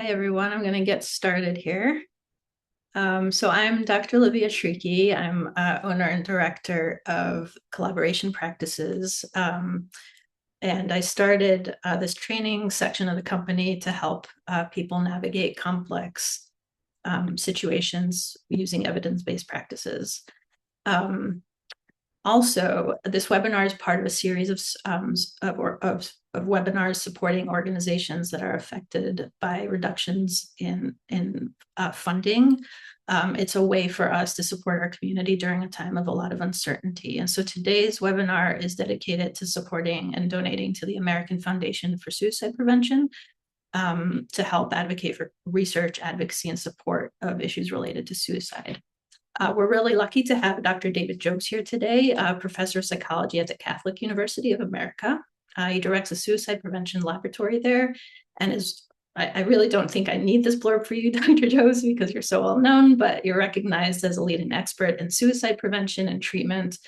Hi, everyone. I'm going to get started here. So I'm Dr. Olivia Shrieky. I'm owner and director of Collaboration Practices. And I started this training section of the company to help people navigate complex situations using evidence-based practices. Um, Also, this webinar is part of a series of webinars supporting organizations that are affected by reductions in funding. It's a way for us to support our community during a time of a lot of uncertainty. And so today's webinar is dedicated to supporting and donating to the American Foundation for Suicide Prevention, to help advocate for research, advocacy, and support of issues related to suicide. We're really lucky to have Dr. David Jobes here today, professor of psychology at the Catholic University of America. He directs a suicide prevention laboratory there and I really don't think I need this blurb for you, Dr. Jobes, because you're so well known, but you're recognized as a leading expert in suicide prevention and treatment.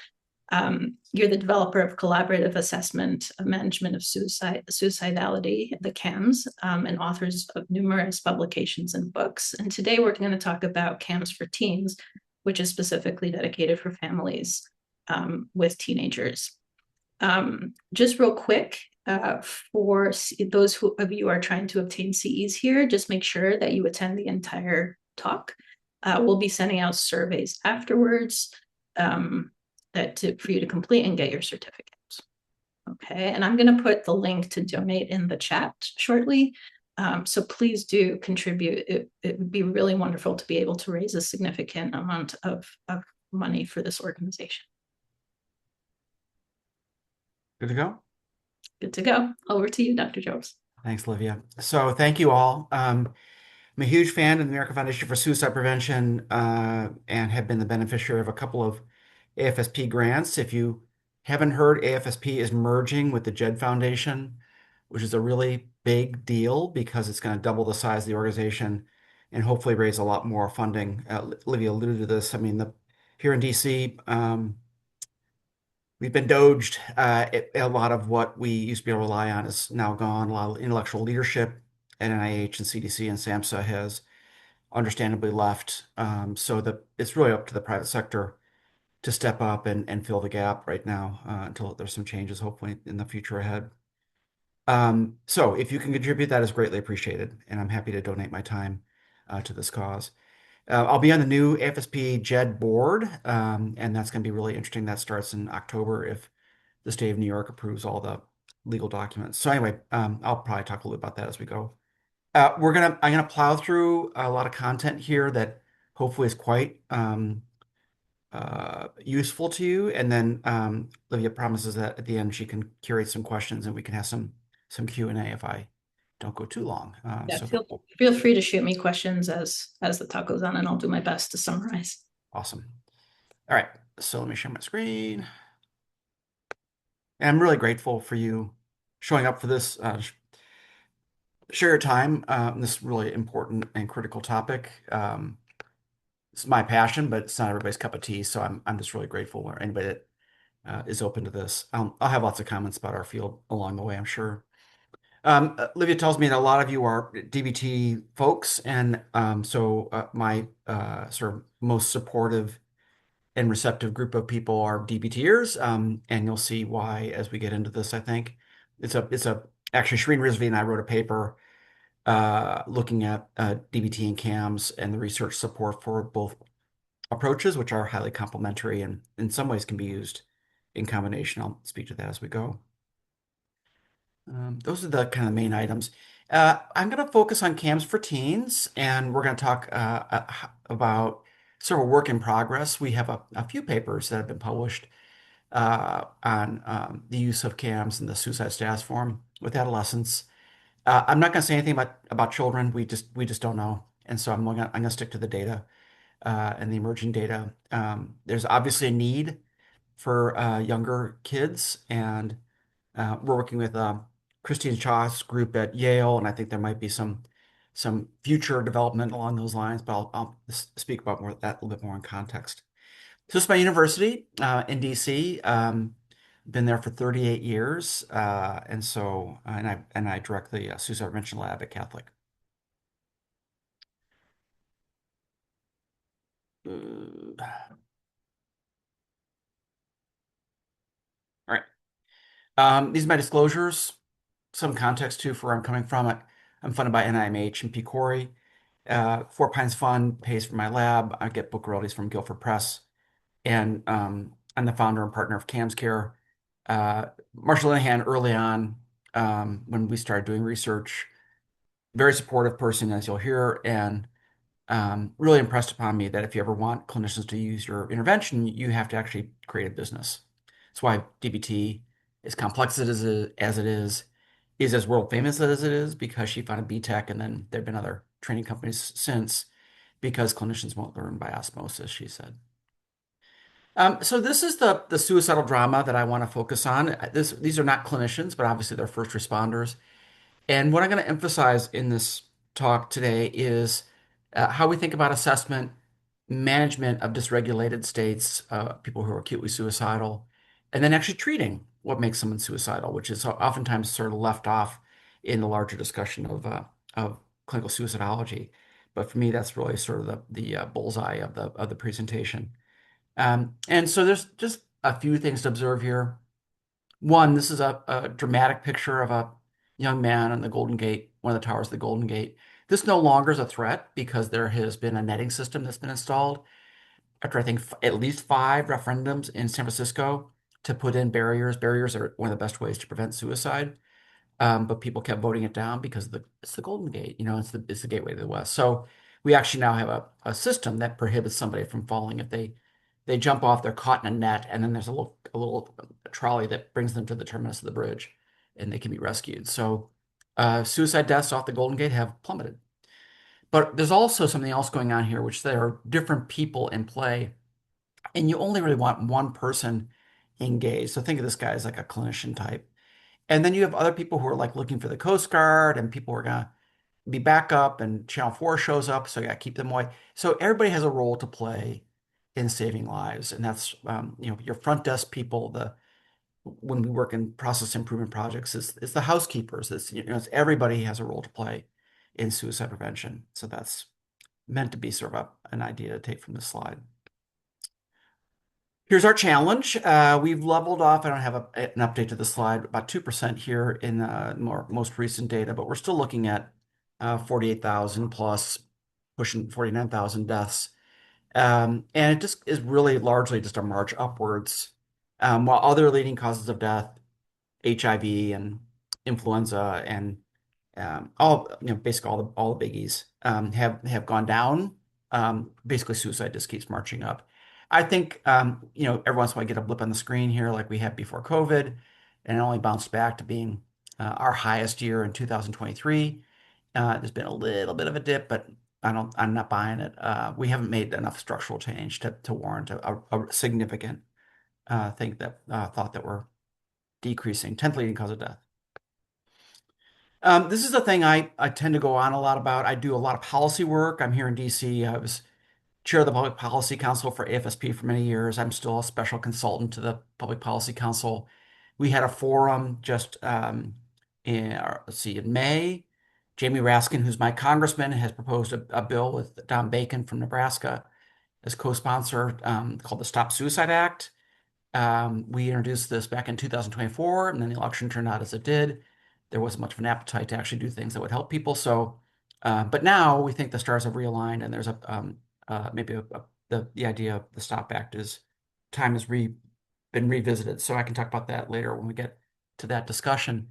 You're the developer of collaborative assessment of management of suicidality, the CAMS, and authors of numerous publications and books. And today we're going to talk about CAMS-4Teens, which is specifically dedicated for families with teenagers. Just real quick, for those of you who are trying to obtain CEs here, just make sure that you attend the entire talk. We'll be sending out surveys afterwards for you to complete and get your certificates. Okay, and I'm going to put the link to donate in the chat shortly. So please do contribute. It would be really wonderful to be able to raise a significant amount of money for this organization. Good to go? Good to go. Over to you, Dr. Jobs. Thanks, Olivia. So thank you all. I'm a huge fan of the American Foundation for Suicide Prevention and have been the beneficiary of a couple of AFSP grants. If you haven't heard, AFSP is merging with the JED Foundation, which is a really big deal because it's going to double the size of the organization and hopefully raise a lot more funding. Olivia alluded to this. I mean, here in DC, we've been doged. A lot of what we used to be able to rely on is now gone. A lot of intellectual leadership at NIH and CDC and SAMHSA has understandably left. So it's really up to the private sector to step up and fill the gap right now until there's some changes, hopefully, in the future ahead. So if you can contribute, that is greatly appreciated, and I'm happy to donate my time to this cause. I'll be on the new AFSP JED board, and that's going to be really interesting. That starts in October if the state of New York approves all the legal documents. So anyway, I'll probably talk a little bit about that as we go. I'm gonna plow through a lot of content here that hopefully is quite useful to you, and then Olivia promises that at the end she can curate some questions and we can have some Q&A if I don't go too long. Yeah, So feel free to shoot me questions as the talk goes on, and I'll do my best to summarize. awesome. All right, so let me share my screen. And I'm really grateful for you showing up for this. Share your time. This really important and critical topic. It's my passion, but it's not everybody's cup of tea. So I'm just really grateful for anybody that is open to this. I'll have lots of comments about our field along the way, I'm sure. Olivia tells me that a lot of you are DBT folks, and so my sort of most supportive and receptive group of people are DBTers, and you'll see why as we get into this. I think it's a actually Shereen Rizvi and I wrote a paper looking at DBT and CAMS and the research support for both approaches, which are highly complementary and in some ways can be used in combination. I'll speak to that as we go. Those are the kind of main items. I'm going to focus on CAMS-4Teens, and we're going to talk about sort of work in progress. We have a few papers that have been published on the use of CAMS in the suicide status form with adolescents. I'm not going to say anything about children. We just don't know, and so I'm going to stick to the data and the emerging data. There's obviously a need for younger kids, and we're working with Christine Chaw's group at Yale, and I think there might be some future development along those lines, but I'll speak about that a little bit more in context. So it's my university in DC. Been there for 38 years, and I direct the suicide prevention lab at Catholic. All right. These are my disclosures. Some context too for where I'm coming from. I'm funded by NIMH and PCORI. Four Pines Fund pays for my lab. I get book royalties from Guilford Press, and I'm the founder and partner of CAMS-4Teens. Marshall Linehan early on, when we started doing research, very supportive person, as you'll hear, and really impressed upon me that if you ever want clinicians to use your intervention, you have to actually create a business. That's why DBT, as complex as it is as world famous as it is, because she founded BTech, and then there have been other training companies since, because clinicians won't learn by osmosis, she said. So this is the suicidal drama that I want to focus on. These are not clinicians, but obviously they're first responders. And what I'm going to emphasize in this talk today is how we think about assessment, management of dysregulated states, people who are acutely suicidal, and then actually treating what makes someone suicidal, which is oftentimes sort of left off in the larger discussion of clinical suicidology. But for me, that's really sort of the bullseye of the presentation. And so there's just a few things to observe here. One, this is a dramatic picture of a young man on the Golden Gate, one of the towers of the Golden Gate. This no longer is a threat because there has been a netting system that's been installed after I think at least five referendums in San Francisco to put in barriers. Barriers are one of the best ways to prevent suicide. But people kept voting it down because it's the Golden Gate, it's the gateway to the West. So we actually now have a system that prohibits somebody from falling if they jump off, they're caught in a net, and then there's a little trolley that brings them to the terminus of the bridge, and they can be rescued. So suicide deaths off the Golden Gate have plummeted. But there's also something else going on here, which there are different people in play, and you only really want one person engaged. So think of this guy as like a clinician type. And then you have other people who are like looking for the Coast Guard, and people are gonna be backup, and Channel 4 shows up, so you gotta keep them away. So everybody has a role to play in saving lives, and that's your front desk people. The When we work in process improvement projects, it's the housekeepers. It's everybody has a role to play in suicide prevention. So that's meant to be sort of an idea to take from this slide. Here's our challenge. We've leveled off. I don't have an update to the slide, about 2% here in the most recent data, but we're still looking at 48,000 plus, pushing 49,000 deaths. And it just is really largely just a march upwards. While other leading causes of death, HIV and influenza and basically all the biggies have gone down. Basically, suicide just keeps marching up. I think every once in a while I get a blip on the screen here, like we had before COVID, and it only bounced back to being our highest year in 2023. There's been a little bit of a dip, but I'm not buying it. We haven't made enough structural change to warrant a significant thought that we're decreasing, 10th leading cause of death. This is the thing I tend to go on a lot about. I do a lot of policy work. I'm here in DC. I was chair of the Public Policy Council for AFSP for many years. I'm still a special consultant to the Public Policy Council. We had a forum just in May. Jamie Raskin, who's my congressman, has proposed a bill with Don Bacon from Nebraska as co-sponsor, called the Stop Suicide Act. We introduced this back in 2024, and then the election turned out as it did. There wasn't much of an appetite to actually do things that would help people. So, but now we think the stars have realigned, and there's the idea of the Stop Act is time has been revisited. So I can talk about that later when we get to that discussion.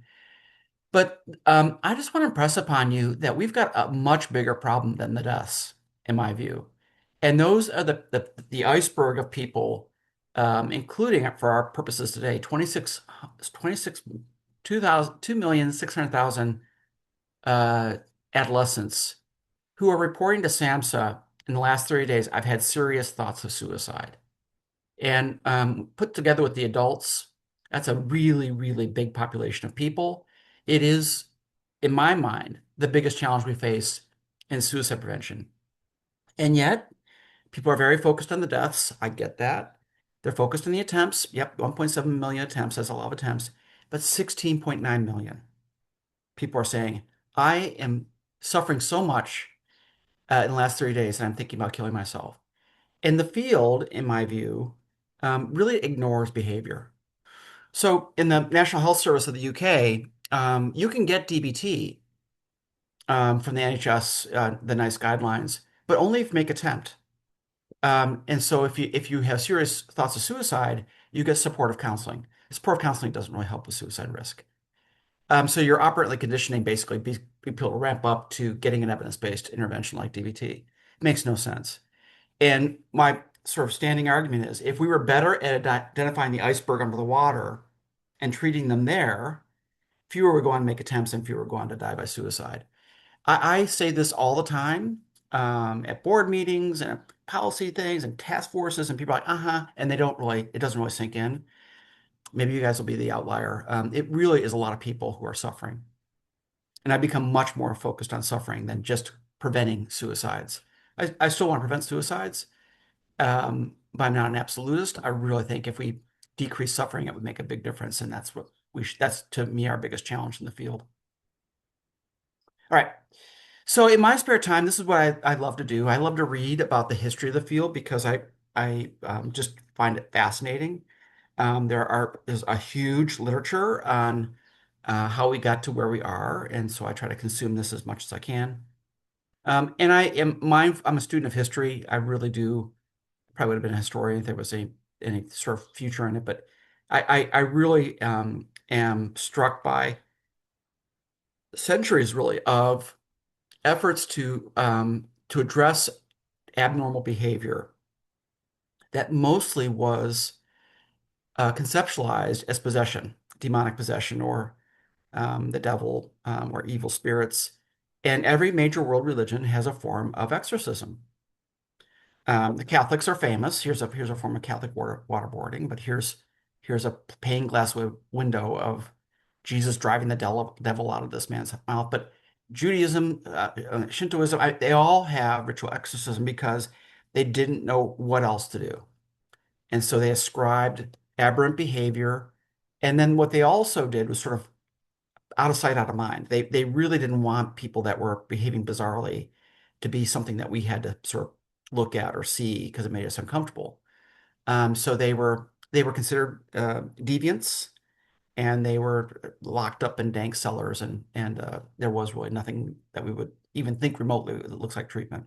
But I just want to impress upon you that we've got a much bigger problem than the deaths, in my view. And those are the iceberg of people, including for our purposes today, 2,600,000 adolescents who are reporting to SAMHSA in the last 30 days, I've had serious thoughts of suicide. And put together with the adults, that's a really, really big population of people. It is, in my mind, the biggest challenge we face in suicide prevention. And yet, people are very focused on the deaths. I get that. They're focused on the attempts. Yep, 1.7 million attempts. That's a lot of attempts. But 16.9 million people are saying, I am suffering so much in the last 30 days, and I'm thinking about killing myself. And the field, in my view, really ignores behavior. So in the National Health Service of the UK, you can get DBT from the NHS, the NICE guidelines, but only if you make attempt. And so if you have serious thoughts of suicide, you get supportive counseling. Supportive counseling doesn't really help with suicide risk. So you're operantly conditioning basically people to ramp up to getting an evidence-based intervention like DBT. It makes no sense. And my sort of standing argument is if we were better at identifying the iceberg under the water and treating them there, fewer would go on to make attempts and fewer would go on to die by suicide. I say this all the time at board meetings and at policy things and task forces, and people are like, uh-huh, and it doesn't really sink in. Maybe you guys will be the outlier. It really is a lot of people who are suffering. And I become much more focused on suffering than just preventing suicides. I still want to prevent suicides, but I'm not an absolutist. I really think if we decrease suffering, it would make a big difference, and that's to me our biggest challenge in the field. All right. So in my spare time, this is what I love to do. I love to read about the history of the field because I just find it fascinating. There's a huge literature on how we got to where we are, and so I try to consume this as much as I can. And I'm a student of history. I really do probably would have been a historian if there was any sort of future in it, but I really am struck by centuries really of efforts to address abnormal behavior that mostly was conceptualized as possession, demonic possession, or the devil, or evil spirits. And every major world religion has a form of exorcism. The Catholics are famous. Here's a form of Catholic waterboarding, but here's a pane glass window of Jesus driving the devil out of this man's mouth. But Judaism, Shintoism, they all have ritual exorcism because they didn't know what else to do. And so they ascribed aberrant behavior. And then what they also did was sort of out of sight, out of mind. They really didn't want people that were behaving bizarrely to be something that we had to sort of look at or see because it made us uncomfortable. So they were considered deviants, and they were locked up in dank cellars, and there was really nothing that we would even think remotely that looks like treatment.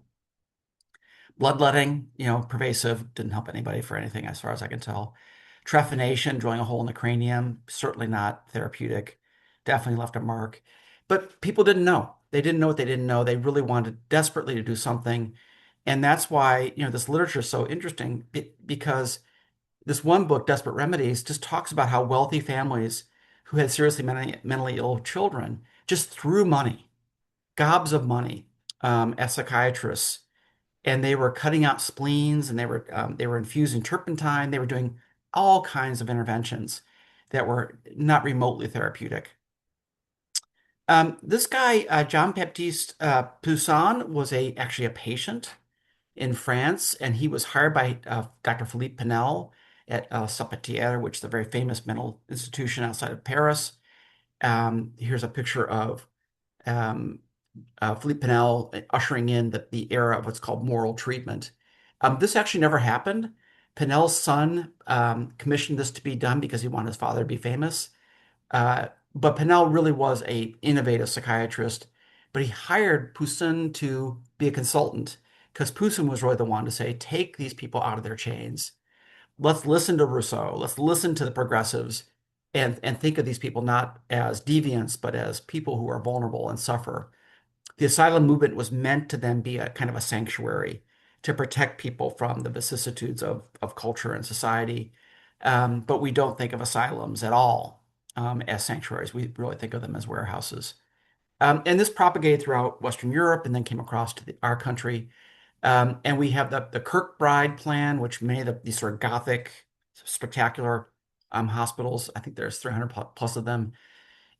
Bloodletting, pervasive, didn't help anybody for anything as far as I can tell. Trephination, drilling a hole in the cranium, certainly not therapeutic, definitely left a mark. But people didn't know. They didn't know what they didn't know. They really wanted desperately to do something. And that's why, this literature is so interesting because this one book, Desperate Remedies, just talks about how wealthy families who had seriously mentally ill children just threw money, gobs of money, at psychiatrists, and they were cutting out spleens, and they were infusing turpentine. They were doing all kinds of interventions that were not remotely therapeutic. This guy, John Baptiste Poussin, was actually a patient in France, and he was hired by Dr. Philippe Pinel at Salpêtrière, which is a very famous mental institution outside of Paris. Here's a picture of um, Philippe Pinel ushering in the era of what's called moral treatment. This actually never happened. Pinel's son commissioned this to be done because he wanted his father to be famous. But Pinel really was a innovative psychiatrist, but he hired Poussin to be a consultant because Poussin was really the one to say, take these people out of their chains. Let's listen to Rousseau. Let's listen to the progressives and think of these people not as deviants, but as people who are vulnerable and suffer. The asylum movement was meant to then be a kind of a sanctuary to protect people from the vicissitudes of culture and society. But we don't think of asylums at all as sanctuaries. We really think of them as warehouses. And this propagated throughout Western Europe and then came across to our country. And we have the Kirkbride plan, which many of these sort of Gothic, spectacular hospitals, I think there's 300 plus of them,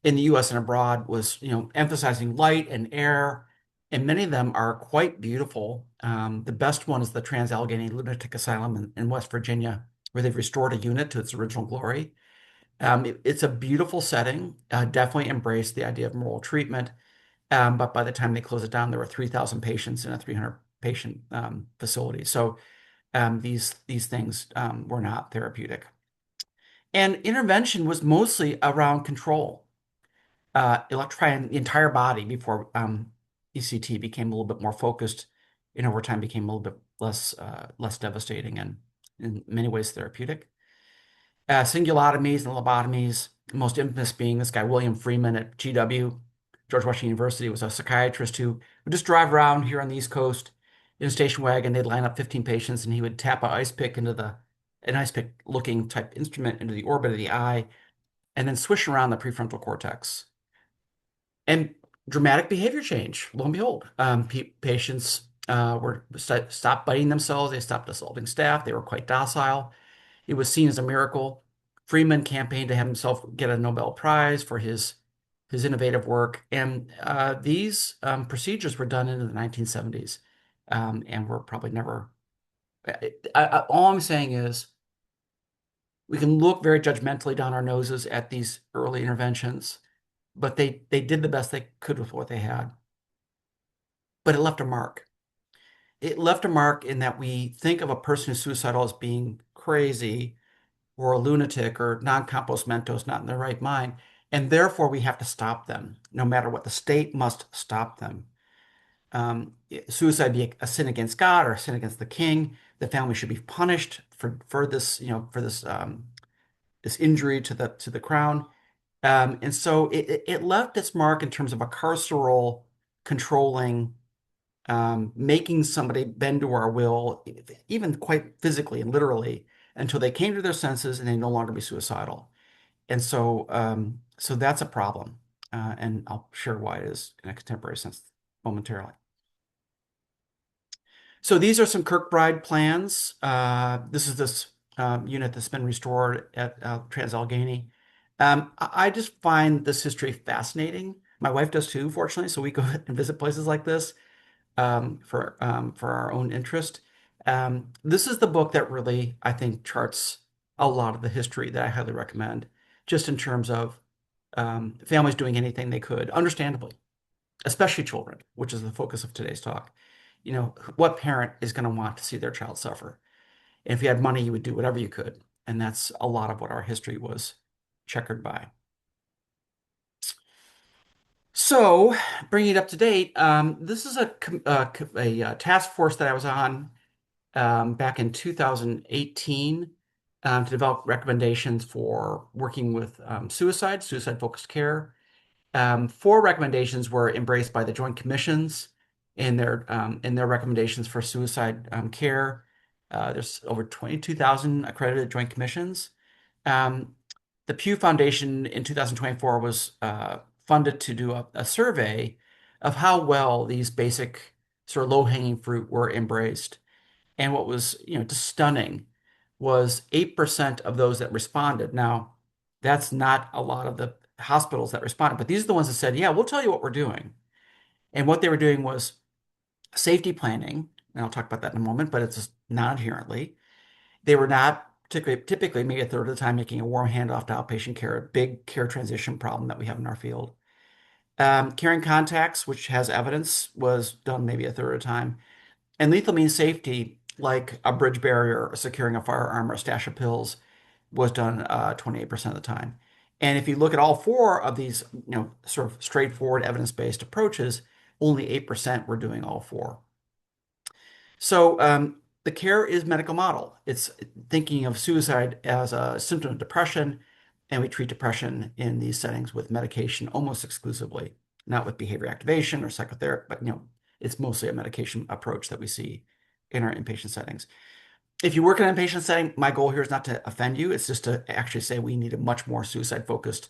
in the US and abroad, was, emphasizing light and air, and many of them are quite beautiful. The best one is the Trans-Allegheny Lunatic Asylum in West Virginia, where they've restored a unit to its original glory. It's a beautiful setting, definitely embraced the idea of moral treatment. But by the time they closed it down, there were 3,000 patients in a 300 patient facility. So these things were not therapeutic. And intervention was mostly around control, electrifying the entire body before ECT became a little bit more focused, and over time became a little bit less devastating and in many ways therapeutic. Singulotomies and lobotomies, most infamous being this guy, William Freeman at GW, George Washington University, was a psychiatrist who would just drive around here on the East Coast in a station wagon. They'd line up 15 patients and he would tap an ice pick looking type instrument into the orbit of the eye and then swish around the prefrontal cortex. And dramatic behavior change, lo and behold. Patients stopped biting themselves. They stopped assaulting staff. They were quite docile. It was seen as a miracle. Freeman campaigned to have himself get a Nobel Prize for his innovative work. And these procedures were done into the 1970s and were probably never. All I'm saying is we can look very judgmentally down our noses at these early interventions, but they did the best they could with what they had. But it left a mark. It left a mark in that we think of a person who's suicidal as being crazy or a lunatic or non-compos mentis, not in their right mind, and therefore we have to stop them. No matter what, the state must stop them. Suicide be a sin against God or a sin against the king. The family should be punished for this, for this injury to the crown. And so it left its mark in terms of a carceral controlling, making somebody bend to our will, even quite physically and literally, until they came to their senses and they no longer be suicidal. And so that's a problem. And I'll share why it is in a contemporary sense momentarily. So these are some Kirkbride plans. This is this unit that's been restored at Trans-Allegheny. I just find this history fascinating. My wife does too, fortunately. So we go and visit places like this for our own interest. This is the book that really, I think, charts a lot of the history that I highly recommend, just in terms of families doing anything they could, understandably, especially children, which is the focus of today's talk. What parent is going to want to see their child suffer? And if you had money, you would do whatever you could. And that's a lot of what our history was checkered by. So, bringing it up to date, this is a task force that I was on back in 2018 to develop recommendations for working with suicide-focused care. Four recommendations were embraced by the Joint Commissions in their recommendations for suicide care. There's over 22,000 accredited Joint Commissions. Um, the Pew Foundation in 2024 was funded to do a survey of how well these basic sort of low-hanging fruit were embraced. And what was, just stunning was 8% of those that responded. Now, that's not a lot of the hospitals that responded, but these are the ones that said, yeah, we'll tell you what we're doing. And what they were doing was safety planning, and I'll talk about that in a moment, but it's just not inherently. They were not typically maybe a third of the time making a warm handoff to outpatient care, a big care transition problem that we have in our field. Carrying contacts, which has evidence, was done maybe a third of the time. And lethal means safety, like a bridge barrier, or securing a firearm, or a stash of pills, was done 28% of the time. And if you look at all four of these, sort of straightforward evidence-based approaches, only 8% were doing all four. So the care is medical model. It's thinking of suicide as a symptom of depression, and we treat depression in these settings with medication almost exclusively, not with behavior activation or psychotherapy, but it's mostly a medication approach that we see in our inpatient settings. If you work in an inpatient setting, my goal here is not to offend you. It's just to actually say we need a much more suicide-focused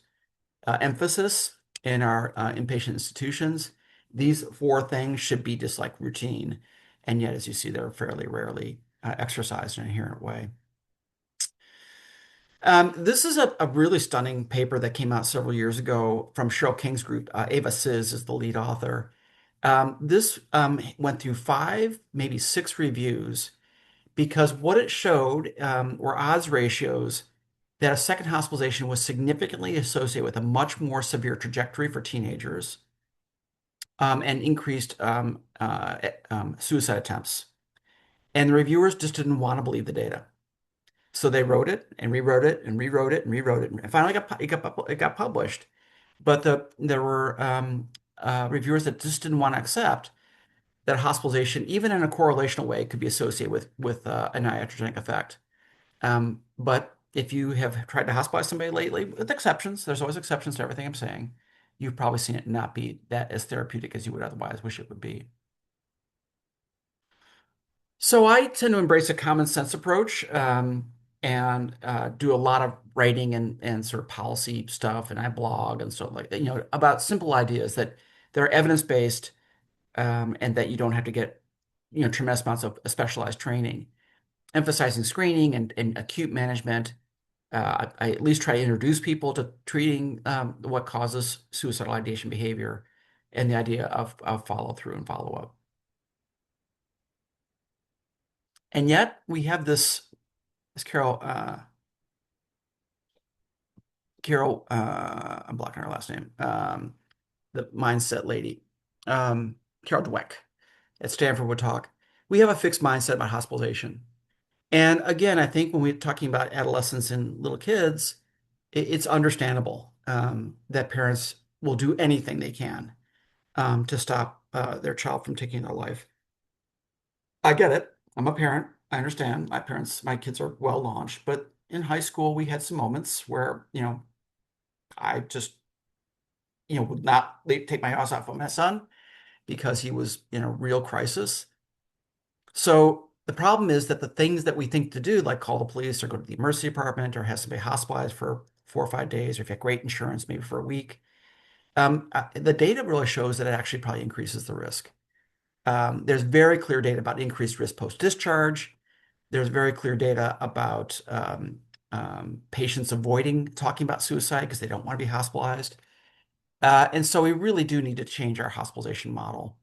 emphasis in our inpatient institutions. These four things should be just like routine. And yet, as you see, they're fairly rarely exercised in an inherent way. This is a really stunning paper that came out several years ago from Cheryl King's group. Ava Sis is the lead author. This went through 5, maybe 6 reviews because what it showed were odds ratios that a second hospitalization was significantly associated with a much more severe trajectory for teenagers and increased suicide attempts. And the reviewers just didn't want to believe the data. So they wrote it and rewrote it and rewrote it and rewrote it. And finally it got published. But there were reviewers that just didn't want to accept that hospitalization, even in a correlational way, could be associated with an iatrogenic effect. But if you have tried to hospitalize somebody lately, with exceptions, there's always exceptions to everything I'm saying, you've probably seen it not be that as therapeutic as you would otherwise wish it would be. So I tend to embrace a common sense approach and do a lot of writing and sort of policy stuff, and I blog and stuff like that, about simple ideas that they're evidence-based and that you don't have to get, tremendous amounts of specialized training, emphasizing screening and acute management. I at least try to introduce people to treating what causes suicidal ideation behavior and the idea of follow through and follow up. And yet we have this Carol, I'm blocking her last name, the mindset lady, Carol Dweck at Stanford would talk. We have a fixed mindset about hospitalization. And again, I think when we're talking about adolescents and little kids, it's understandable that parents will do anything they can to stop their child from taking their life. I get it. I'm a parent. I understand. My kids are well launched, but in high school, we had some moments where, I just, would not take my eyes off of my son because he was in a real crisis. So the problem is that the things that we think to do, like call the police or go to the emergency department or have somebody hospitalized for 4 or 5 days, or if you have great insurance, maybe for a week, the data really shows that it actually probably increases the risk. There's very clear data about increased risk post-discharge. There's very clear data about patients avoiding talking about suicide because they don't want to be hospitalized. And so we really do need to change our hospitalization model.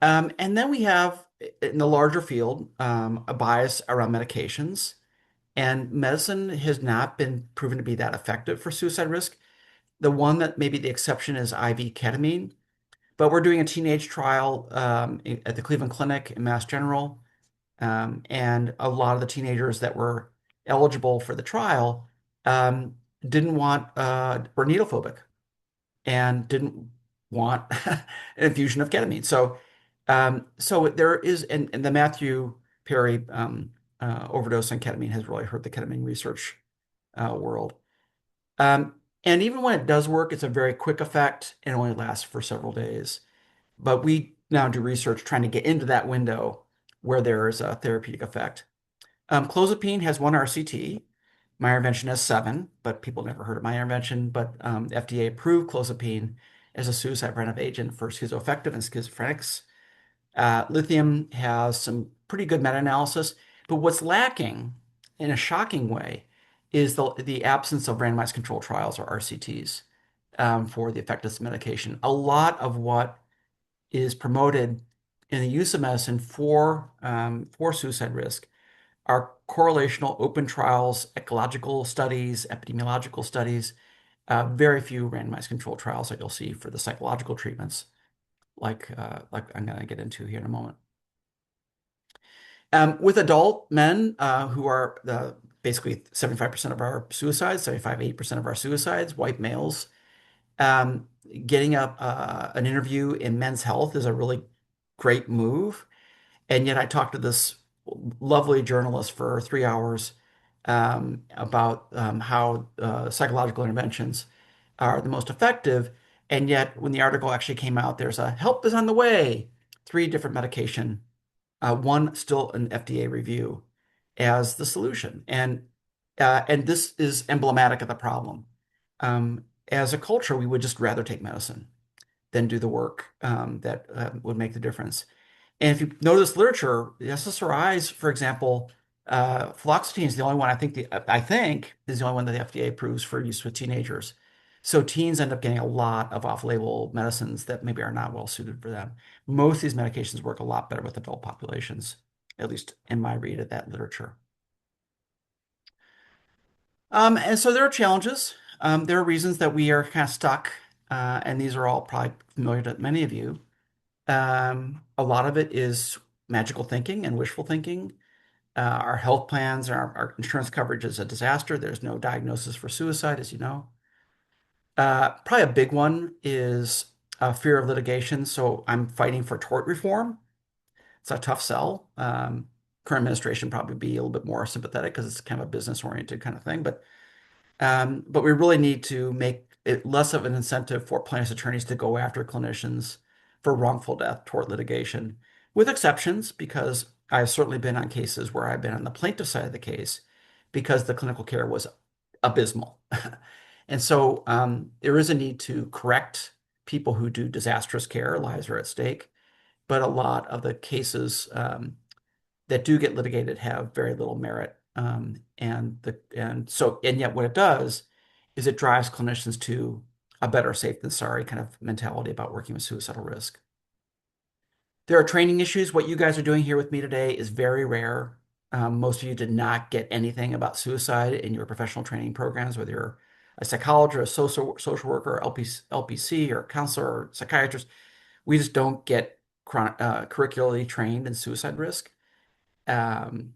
And then we have, in the larger field, a bias around medications. And medicine has not been proven to be that effective for suicide risk. The one that may be the exception is IV ketamine. But we're doing a teenage trial at the Cleveland Clinic in Mass General. And a lot of the teenagers that were eligible for the trial um, didn't want, were needle phobic and didn't want an infusion of ketamine. So there is, and the Matthew Perry overdose on ketamine has really hurt the ketamine research world. Um, and even when it does work, it's a very quick effect and only lasts for several days. But we now do research trying to get into that window where there is a therapeutic effect. Clozapine has one RCT. My intervention has seven, but people never heard of my intervention. But FDA approved clozapine as a suicide preventive agent for schizoaffective and schizophrenics. Lithium has some pretty good meta-analysis, but what's lacking in a shocking way is the absence of randomized control trials or RCTs for the effectiveness of medication. A lot of what is promoted in the use of medicine for suicide risk are correlational open trials, ecological studies, epidemiological studies, very few randomized control trials that you'll see for the psychological treatments, like I'm going to get into here in a moment. With adult men who are basically 75% of our suicides, 75-80% of our suicides, white males, getting an interview in Men's Health is a really great move. And yet I talked to this lovely journalist for 3 hours about how psychological interventions are the most effective. And yet when the article actually came out, there's a help is on the way, three different medication, one still an FDA review as the solution. And this is emblematic of the problem. As a culture, we would just rather take medicine than do the work that would make the difference. And if you notice literature, the SSRIs, for example, fluoxetine is the only one I think is the only one that the FDA approves for use with teenagers. So teens end up getting a lot of off-label medicines that maybe are not well suited for them. Most of these medications work a lot better with adult populations, at least in my read of that literature. And so there are challenges. There are reasons that we are kind of stuck, and these are all probably familiar to many of you. A lot of it is magical thinking and wishful thinking. Our health plans and our insurance coverage is a disaster. There's no diagnosis for suicide, as you know. Probably a big one is fear of litigation. So I'm fighting for tort reform. It's a tough sell. Current administration probably be a little bit more sympathetic because it's kind of a business-oriented kind of thing. But we really need to make it less of an incentive for plaintiffs' attorneys to go after clinicians for wrongful death tort litigation, with exceptions, because I've certainly been on cases where I've been on the plaintiff side of the case because the clinical care was abysmal. And so there is a need to correct people who do disastrous care, lives are at stake. But a lot of the cases that do get litigated have very little merit. And yet what it does is it drives clinicians to a better safe than sorry kind of mentality about working with suicidal risk. There are training issues. What you guys are doing here with me today is very rare. Most of you did not get anything about suicide in your professional training programs, whether you're a psychologist, social worker, LPC, or counselor, or psychiatrist. We just don't get curricularly trained in suicide risk. Um,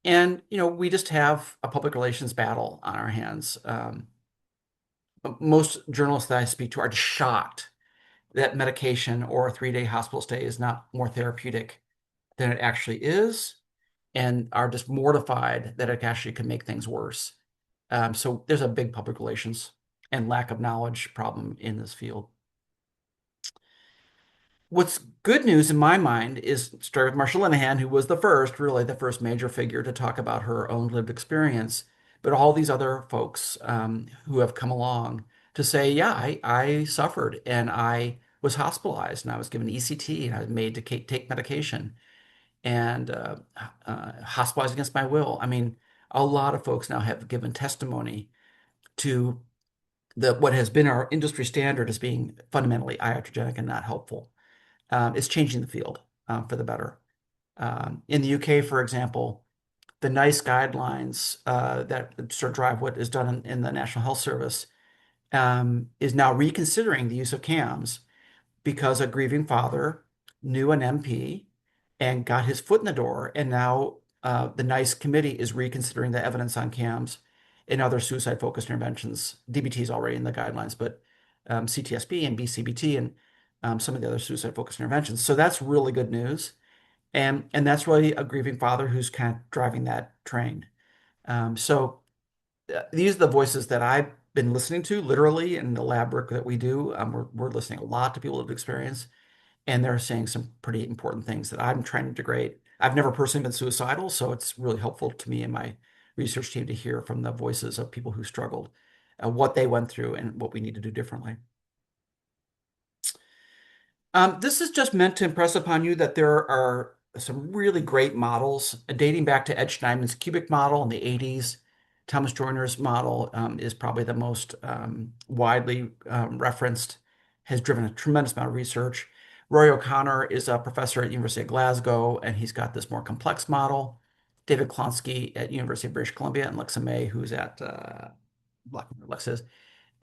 and, we just have a public relations battle on our hands. Most journalists that I speak to are just shocked that medication or a 3-day hospital stay is not more therapeutic than it actually is, and are just mortified that it actually can make things worse. So there's a big public relations and lack of knowledge problem in this field. What's good news in my mind is start with Marsha Linehan, who was really the first major figure to talk about her own lived experience, but all these other folks who have come along to say, yeah, I suffered and I was hospitalized and I was given ECT and I was made to take medication and hospitalized against my will. I mean, a lot of folks now have given testimony to what has been our industry standard as being fundamentally iatrogenic and not helpful. It's changing the field for the better. In the UK, for example, the NICE guidelines that sort of drive what is done in the National Health Service is now reconsidering the use of CAMS because a grieving father knew an MP and got his foot in the door, and now the NICE committee is reconsidering the evidence on CAMS and other suicide-focused interventions. DBT is already in the guidelines, but CTSP and BCBT and some of the other suicide-focused interventions. So that's really good news. And that's really a grieving father who's kind of driving that train. These are the voices that I've been listening to literally in the lab work that we do. We're listening a lot to people who've experienced, and they're saying some pretty important things that I'm trying to integrate. I've never personally been suicidal, so it's really helpful to me and my research team to hear from the voices of people who struggled, what they went through, and what we need to do differently. This is just meant to impress upon you that there are some really great models dating back to Ed Steinman's cubic model in the 80s. Thomas Joyner's model is probably the most widely referenced, has driven a tremendous amount of research. Roy O'Connor is a professor at University of Glasgow, and he's got this more complex model. David Klonsky at University of British Columbia, and Lexa May, who's at Lex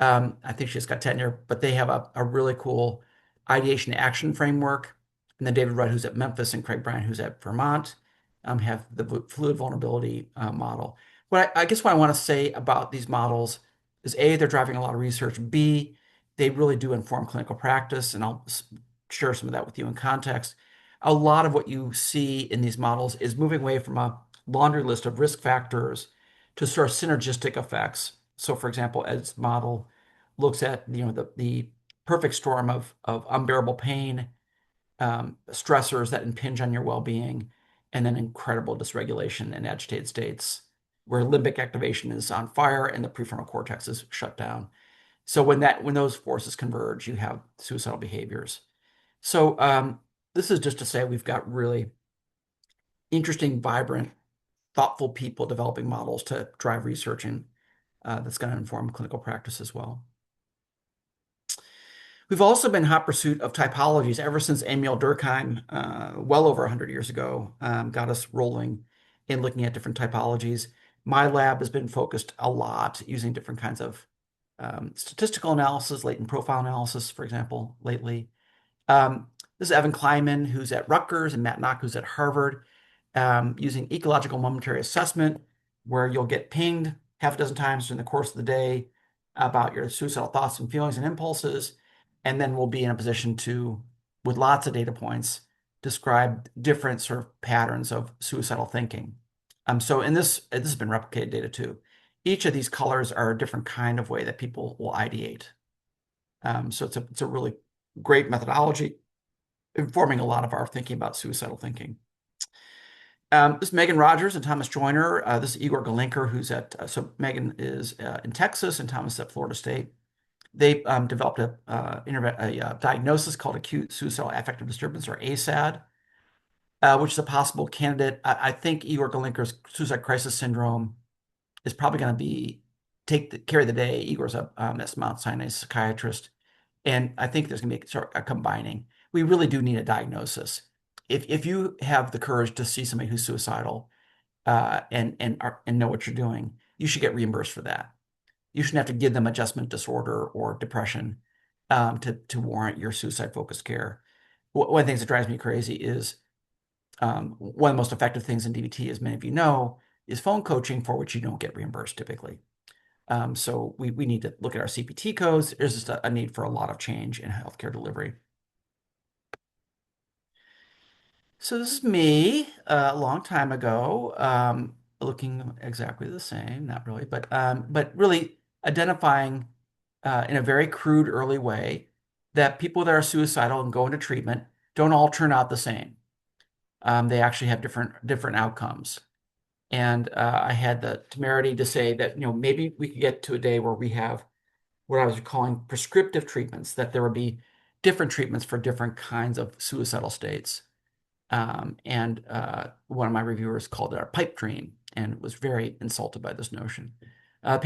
I think she's got tenure, but they have a really cool ideation action framework. And then David Rudd, who's at Memphis, and Craig Bryant, who's at Vermont, have the fluid vulnerability model. I guess what I want to say about these models is A, they're driving a lot of research. B, they really do inform clinical practice, and I'll share some of that with you in context. A lot of what you see in these models is moving away from a laundry list of risk factors to sort of synergistic effects. So, for example, Ed's model looks at the perfect storm of unbearable pain, stressors that impinge on your well-being, and then incredible dysregulation and agitated states where limbic activation is on fire and the prefrontal cortex is shut down. So when those forces converge, you have suicidal behaviors. So this is just to say we've got really interesting, vibrant, thoughtful people developing models to drive research and that's going to inform clinical practice as well. We've also been in hot pursuit of typologies ever since Emil Durkheim, well over 100 years ago, got us rolling in looking at different typologies. My lab has been focused a lot using different kinds of statistical analysis, latent profile analysis, for example, lately. This is Evan Kleiman, who's at Rutgers, and Matt Nock, who's at Harvard, using ecological momentary assessment, where you'll get pinged half a dozen times during the course of the day about your suicidal thoughts and feelings and impulses, and then we'll be in a position to, with lots of data points, describe different sort of patterns of suicidal thinking. So in this has been replicated data too. Each of these colors are a different kind of way that people will ideate. So it's a really great methodology informing a lot of our thinking about suicidal thinking. This is Megan Rogers and Thomas Joyner. This is Igor Galinker, who's so Megan is in Texas and Thomas at Florida State. They developed a diagnosis called acute suicidal affective disturbance, or ASAD, which is a possible candidate. I think Igor Galinker's suicide crisis syndrome is probably going to be carry the day. Igor's at Mount Sinai psychiatrist, and I think there's going to be sort of a combining. We really do need a diagnosis. If you have the courage to see somebody who's suicidal and know what you're doing, you should get reimbursed for that. You shouldn't have to give them adjustment disorder or depression to warrant your suicide-focused care. One of the things that drives me crazy is one of the most effective things in DBT, as many of you know, is phone coaching, for which you don't get reimbursed typically. So we need to look at our CPT codes. There's just a need for a lot of change in healthcare delivery. So this is me a long time ago, looking exactly the same, not really, but really identifying in a very crude early way that people that are suicidal and go into treatment don't all turn out the same. They actually have different outcomes. And I had the temerity to say that, maybe we could get to a day where we have what I was calling prescriptive treatments, that there would be different treatments for different kinds of suicidal states. And one of my reviewers called it our pipe dream and was very insulted by this notion. I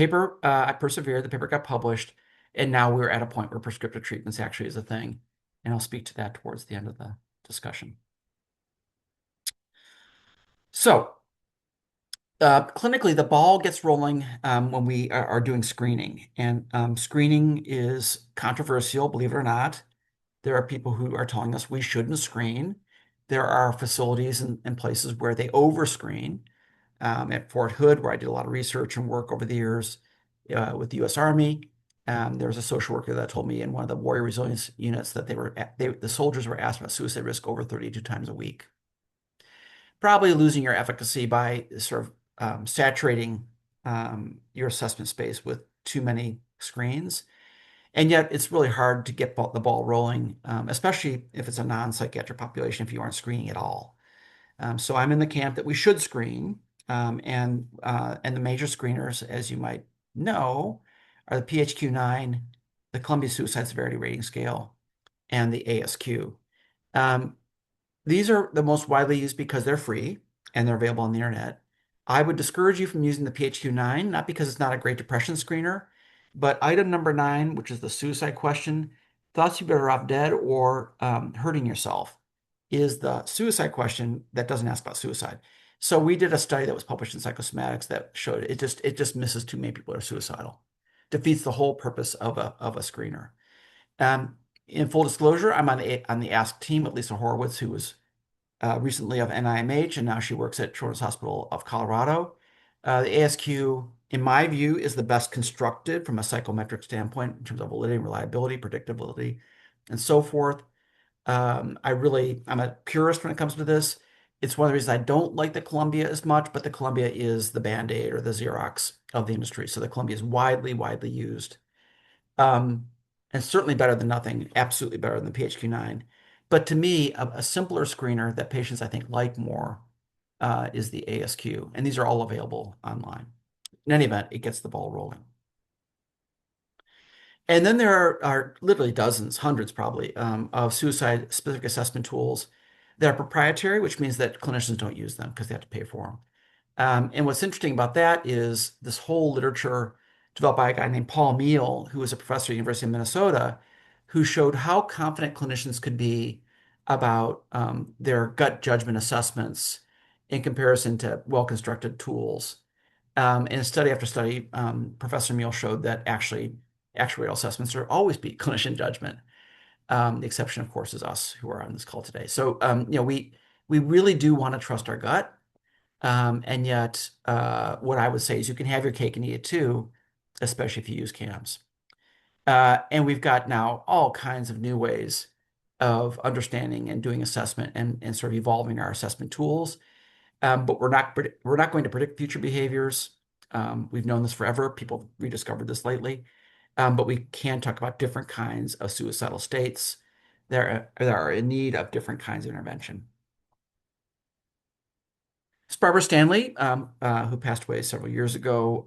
persevered, the paper got published, and now we're at a point where prescriptive treatments actually is a thing. And I'll speak to that towards the end of the discussion. So, clinically, the ball gets rolling when we are doing screening. And screening is controversial, believe it or not. There are people who are telling us we shouldn't screen. There are facilities and places where they overscreen. At Fort Hood, where I did a lot of research and work over the years with the U.S. Army, there was a social worker that told me in one of the warrior resilience units that the soldiers were asked about suicide risk over 32 times a week. Probably losing your efficacy by sort of saturating your assessment space with too many screens. And yet it's really hard to get the ball rolling, especially if it's a non-psychiatric population, if you aren't screening at all. So I'm in the camp that we should screen. And the major screeners, as you might know, are the PHQ-9, the Columbia Suicide Severity Rating Scale, and the ASQ. These are the most widely used because they're free and they're available on the internet. I would discourage you from using the PHQ-9, not because it's not a great depression screener, but item number 9, which is the suicide question, thoughts you're better off dead or hurting yourself, is the suicide question that doesn't ask about suicide. So we did a study that was published in Psychosomatics that showed it just misses too many people that are suicidal. Defeats the whole purpose of a screener. In full disclosure, I'm on the Ask team with Lisa Horowitz, who was recently of NIMH, and now she works at Children's Hospital of Colorado. The ASQ, in my view, is the best constructed from a psychometric standpoint in terms of validity, reliability, predictability, and so forth. I'm a purist when it comes to this. It's one of the reasons I don't like the Columbia as much, but the Columbia is the Band-Aid or the Xerox of the industry. So the Columbia is widely used. And certainly better than nothing, absolutely better than the PHQ-9. But to me, a simpler screener that patients I think like more is the ASQ. And these are all available online. In any event, it gets the ball rolling. And then there are literally dozens, hundreds probably, of suicide-specific assessment tools that are proprietary, which means that clinicians don't use them because they have to pay for them. And what's interesting about that is this whole literature developed by a guy named Paul Meehl, who was a professor at the University of Minnesota, who showed how confident clinicians could be about their gut judgment assessments in comparison to well-constructed tools. In study after study, Professor Meehl showed that actually actuarial assessments are always beat clinician judgment. The exception, of course, is us who are on this call today. So, we really do want to trust our gut. And yet, what I would say is you can have your cake and eat it too, especially if you use CAMS. And we've got now all kinds of new ways of understanding and doing assessment and sort of evolving our assessment tools. But we're not going to predict future behaviors. We've known this forever. People have rediscovered this lately. But we can talk about different kinds of suicidal states that are in need of different kinds of intervention. It's Barbara Stanley, who passed away several years ago.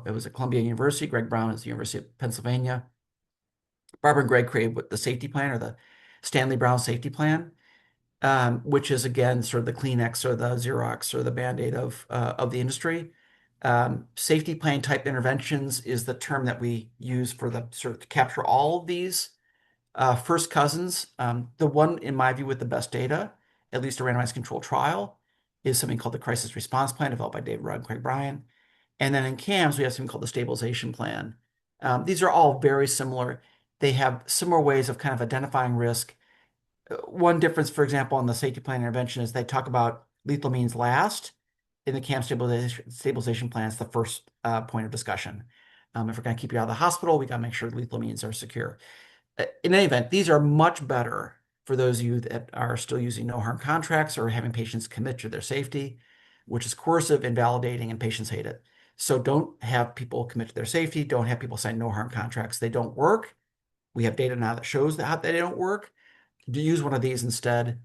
It was at Columbia University. Greg Brown is the University of Pennsylvania. Barbara and Greg created what the safety plan or the Stanley Brown safety plan, which is again sort of the Kleenex or the Xerox or the Band-Aid of the industry. Safety plan type interventions is the term that we use for the sort of to capture all of these first cousins. The one, in my view, with the best data, at least a randomized controlled trial, is something called the crisis response plan developed by David Rudd and Craig Bryan. And then in CAMS, we have something called the stabilization plan. These are all very similar. They have similar ways of kind of identifying risk. One difference, for example, on the safety plan intervention is they talk about lethal means last. In the CAMS stabilization plan, it's the first point of discussion. If we're going to keep you out of the hospital, we got to make sure lethal means are secure. In any event, these are much better for those of you that are still using no harm contracts or having patients commit to their safety, which is coercive, invalidating, and patients hate it. So don't have people commit to their safety. Don't have people sign no harm contracts. They don't work. We have data now that shows that they don't work. To use one of these instead.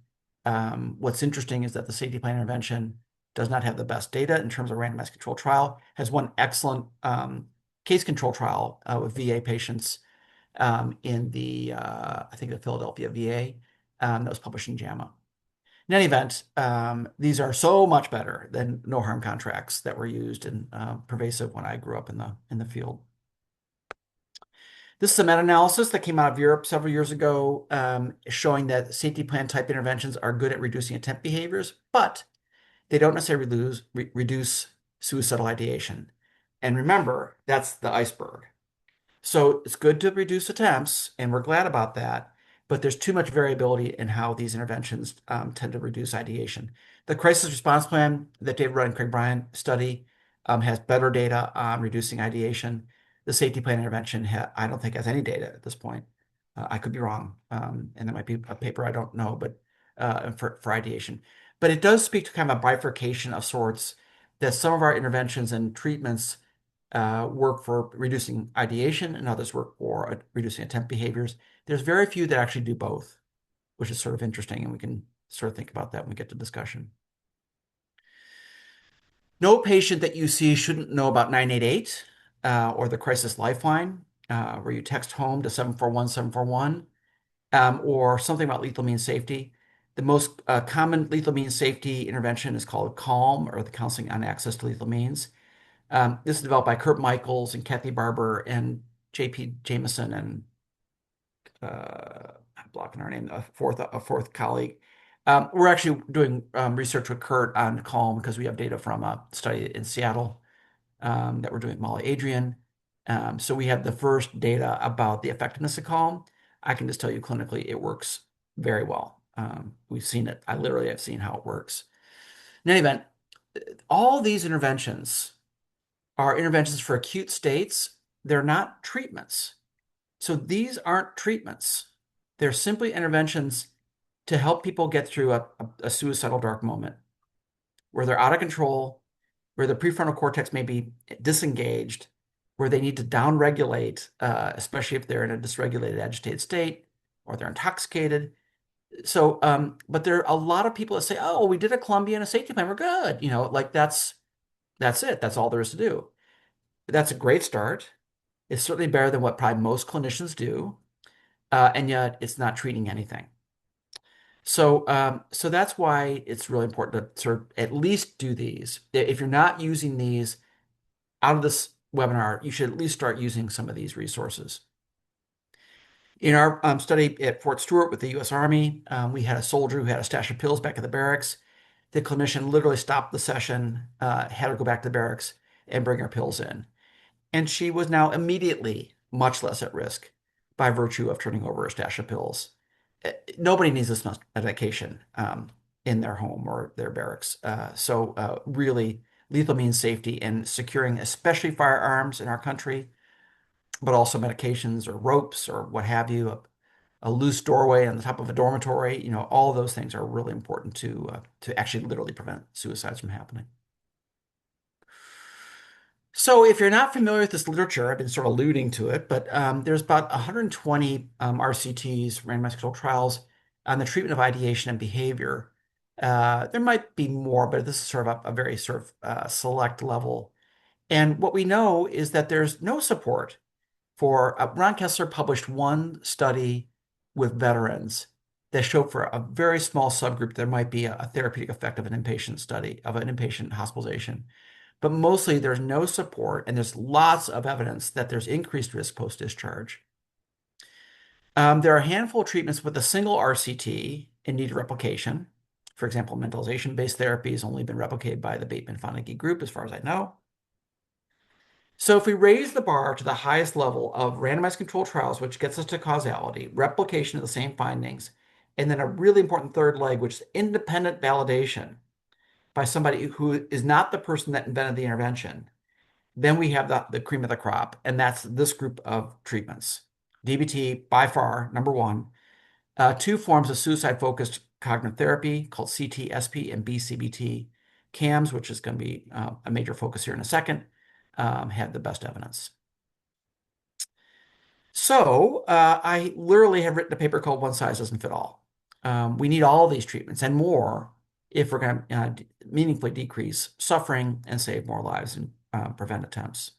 What's interesting is that the safety plan intervention does not have the best data in terms of randomized controlled trial, has one excellent case control trial with VA patients in I think the Philadelphia VA that was published in JAMA. In any event, these are so much better than no harm contracts that were used and pervasive when I grew up in the field. This is a meta-analysis that came out of Europe several years ago, showing that safety plan type interventions are good at reducing attempt behaviors, but they don't necessarily reduce suicidal ideation. And remember, that's the iceberg. So it's good to reduce attempts, and we're glad about that, but there's too much variability in how these interventions tend to reduce ideation. The crisis response plan that David Rudd and Craig Bryan study has better data on reducing ideation. The safety plan intervention, I don't think has any data at this point. I could be wrong, and there might be a paper I don't know, but for ideation. But it does speak to kind of a bifurcation of sorts that some of our interventions and treatments work for reducing ideation and others work for reducing attempt behaviors. There's very few that actually do both, which is sort of interesting, and we can sort of think about that when we get to discussion. No patient that you see shouldn't know about 988 or the crisis lifeline, where you text home to 741 741, or something about lethal means safety. The most common lethal means safety intervention is called CALM, or the Counseling on Access to Lethal Means. This is developed by Kurt Michaels and Kathy Barber and J.P. Jameson and I'm blocking our name, a fourth colleague. We're actually doing research with Kurt on Calm because we have data from a study in Seattle that we're doing with Molly Adrian. So we have the first data about the effectiveness of Calm. I can just tell you clinically it works very well. We've seen it. I literally have seen how it works. In any event, all these interventions are interventions for acute states. They're not treatments. So these aren't treatments. They're simply interventions to help people get through a suicidal dark moment where they're out of control, where the prefrontal cortex may be disengaged, where they need to downregulate, especially if they're in a dysregulated, agitated state or they're intoxicated. So, but there are a lot of people that say, "Oh, we did a Columbia and a safety plan. We're good." Like that's it. That's all there is to do. That's a great start. It's certainly better than what probably most clinicians do, and yet it's not treating anything. So that's why it's really important to sort of at least do these. If you're not using these out of this webinar, you should at least start using some of these resources. In our study at Fort Stewart with the U.S. Army, we had a soldier who had a stash of pills back at the barracks. The clinician literally stopped the session, had her go back to the barracks and bring her pills in. And she was now immediately much less at risk. by virtue of turning over a stash of pills. Nobody needs this much medication in their home or their barracks. Really, lethal means safety and securing, especially firearms in our country, but also medications or ropes or what have you, a loose doorway on the top of a dormitory. All of those things are really important to actually literally prevent suicides from happening. So if you're not familiar with this literature, I've been sort of alluding to it, but there's about 120 RCTs, randomized controlled trials, on the treatment of ideation and behavior. There might be more, but this is sort of a very sort of select level. And what we know is that there's no support for Ron Kessler published one study with veterans that showed for a very small subgroup there might be a therapeutic effect of an inpatient study, of an inpatient hospitalization. But mostly there's no support, and there's lots of evidence that there's increased risk post-discharge. There are a handful of treatments with a single RCT in need of replication. For example, mentalization-based therapy has only been replicated by the Bateman-Fonagy group, as far as I know. So if we raise the bar to the highest level of randomized controlled trials, which gets us to causality, replication of the same findings, and then a really important third leg, which is independent validation by somebody who is not the person that invented the intervention, then we have the cream of the crop, and that's this group of treatments. DBT, by far, number one. Two forms of suicide-focused cognitive therapy called CT-SP and BCBT. CAMS, which is going to be a major focus here in a second, had the best evidence. So I literally have written a paper called One Size Doesn't Fit All. We need all these treatments and more if we're going to meaningfully decrease suffering and save more lives and prevent attempts.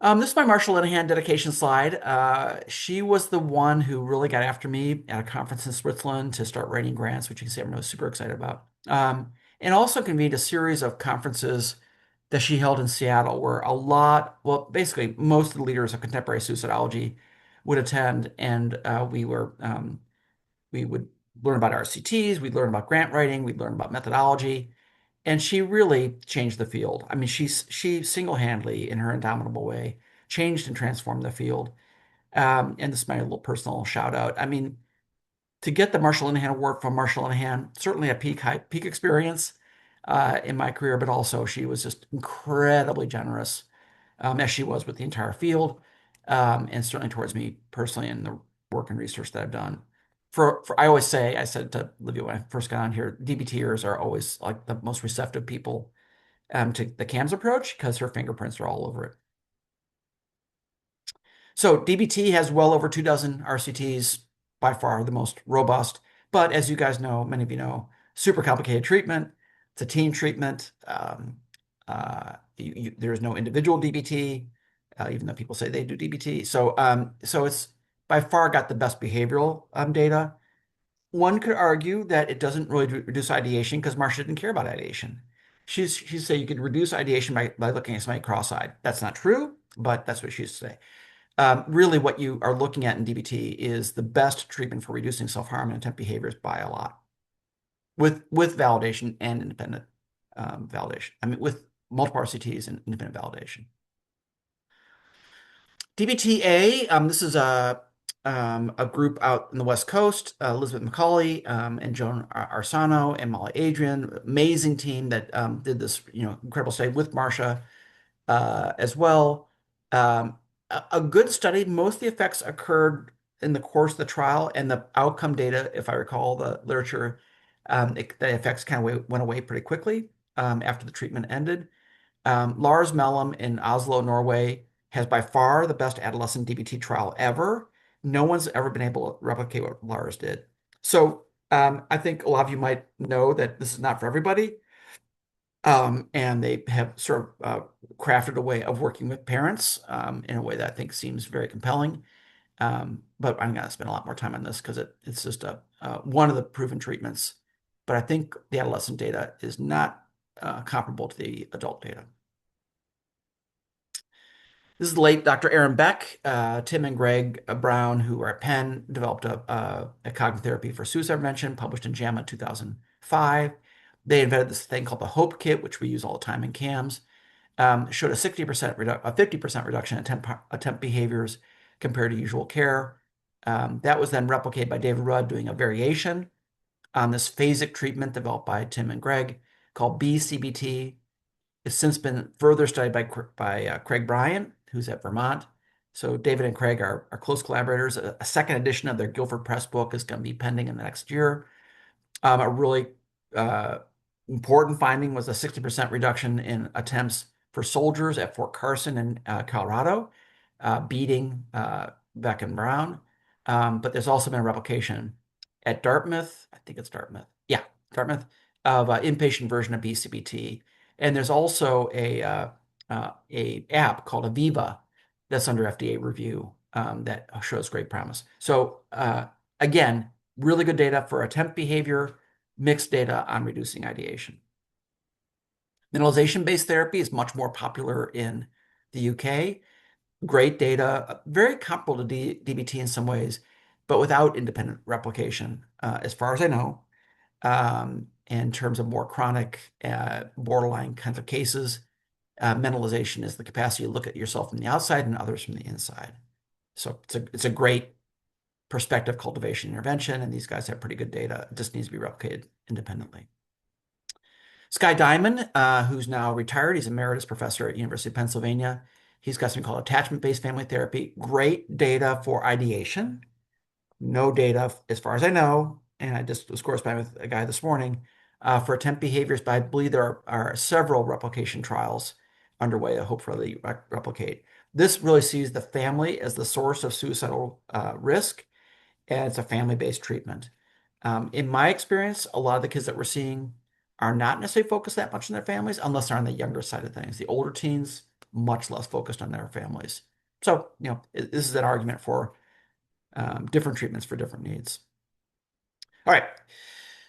This is my Marshall Linehan dedication slide. She was the one who really got after me at a conference in Switzerland to start writing grants, which you can see I'm super excited about. And also convened a series of conferences that she held in Seattle, where basically most of the leaders of contemporary suicidology would attend, and we would learn about RCTs, we'd learn about grant writing, we'd learn about methodology, and she really changed the field. I mean, she single-handedly, in her indomitable way, changed and transformed the field. And this is my little personal shout out. I mean, to get the Marshall Linehan Award from Marshall Linehan, certainly a peak experience in my career, but also she was just incredibly generous, as she was with the entire field, and certainly towards me personally in the work and research that I've done. I always say, I said to Livia when I first got on here, DBTers are always like the most receptive people to the CAMS approach because her fingerprints are all over it. So DBT has well over 24 RCTs, by far the most robust. But as you guys know, many of you know, super complicated treatment. It's a team treatment. There is no individual DBT, even though people say they do DBT. So it's by far got the best behavioral data. One could argue that it doesn't really reduce ideation because Marcia didn't care about ideation. She'd say you could reduce ideation by looking at somebody cross-eyed. That's not true, but that's what she used to say. Really, what you are looking at in DBT is the best treatment for reducing self-harm and attempt behaviors by a lot, with validation and independent validation. I mean, with multiple RCTs and independent validation. DBTA, this is a group out in the West Coast, Elizabeth McCauley and Joan Arsano and Molly Adrian, amazing team that did this incredible study with Marcia as well. A good study. Most of the effects occurred in the course of the trial, and the outcome data, if I recall the literature, the effects kind of went away pretty quickly after the treatment ended. Lars Mellem in Oslo, Norway, has by far the best adolescent DBT trial ever. No one's ever been able to replicate what Lars did. So I think a lot of you might know that this is not for everybody. And they have sort of crafted a way of working with parents in a way that I think seems very compelling. But I'm going to spend a lot more time on this because it's just one of the proven treatments. But I think the adolescent data is not comparable to the adult data. This is the late Dr. Aaron Beck. Tim and Greg Brown, who are at Penn, developed a cognitive therapy for suicide prevention, published in JAMA 2005. They invented this thing called the HOPE kit, which we use all the time in CAMS. showed a 60% a 50% reduction in attempt behaviors compared to usual care. That was then replicated by David Rudd doing a variation on this phasic treatment developed by Tim and Greg called BCBT. It's since been further studied by Craig Bryant, who's at Vermont. So David and Craig are close collaborators. A second edition of their Guilford Press book is going to be pending in the next year. A really uh, important finding was a 60% reduction in attempts for soldiers at Fort Carson in Colorado, beating Beck and Brown. But there's also been a replication at Dartmouth, I think it's Dartmouth. Yeah, Dartmouth, of inpatient version of BCBT. And there's also a app called Aviva that's under FDA review that shows great promise. So again, really good data for attempt behavior, mixed data on reducing ideation. Mineralization-based therapy is much more popular in the UK. Great data, very comparable to DBT in some ways, but without independent replication, as far as I know, in terms of more chronic, borderline kinds of cases. Mentalization is the capacity to look at yourself from the outside and others from the inside. So it's a great perspective cultivation intervention, and these guys have pretty good data. It just needs to be replicated independently. Sky Diamond, who's now retired, he's emeritus professor at University of Pennsylvania. He's got something called attachment-based family therapy. Great data for ideation. No data, as far as I know, and I just was corresponding with a guy this morning, for attempt behaviors, but I believe there are several replication trials underway to hopefully replicate. This really sees the family as the source of suicidal risk, and it's a family-based treatment. In my experience, a lot of the kids that we're seeing are not necessarily focused that much on their families unless they're on the younger side of things. The older teens, much less focused on their families. So, this is an argument for different treatments for different needs. All right.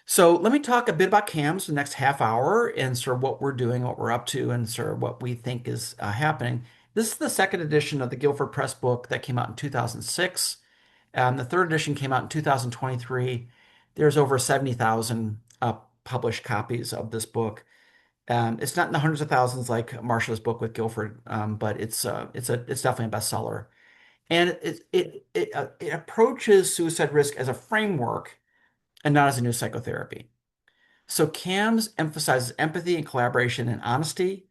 So let me talk a bit about CAMS the next half hour and sort of what we're doing, what we're up to, and sort of what we think is happening. This is the second edition of the Guilford Press book that came out in 2006. The third edition came out in 2023. There's over 70,000 published copies of this book. It's not in the hundreds of thousands like Marsha's book with Guilford, but it's definitely a bestseller. And it approaches suicide risk as a framework and not as a new psychotherapy. So CAMS emphasizes empathy and collaboration and honesty,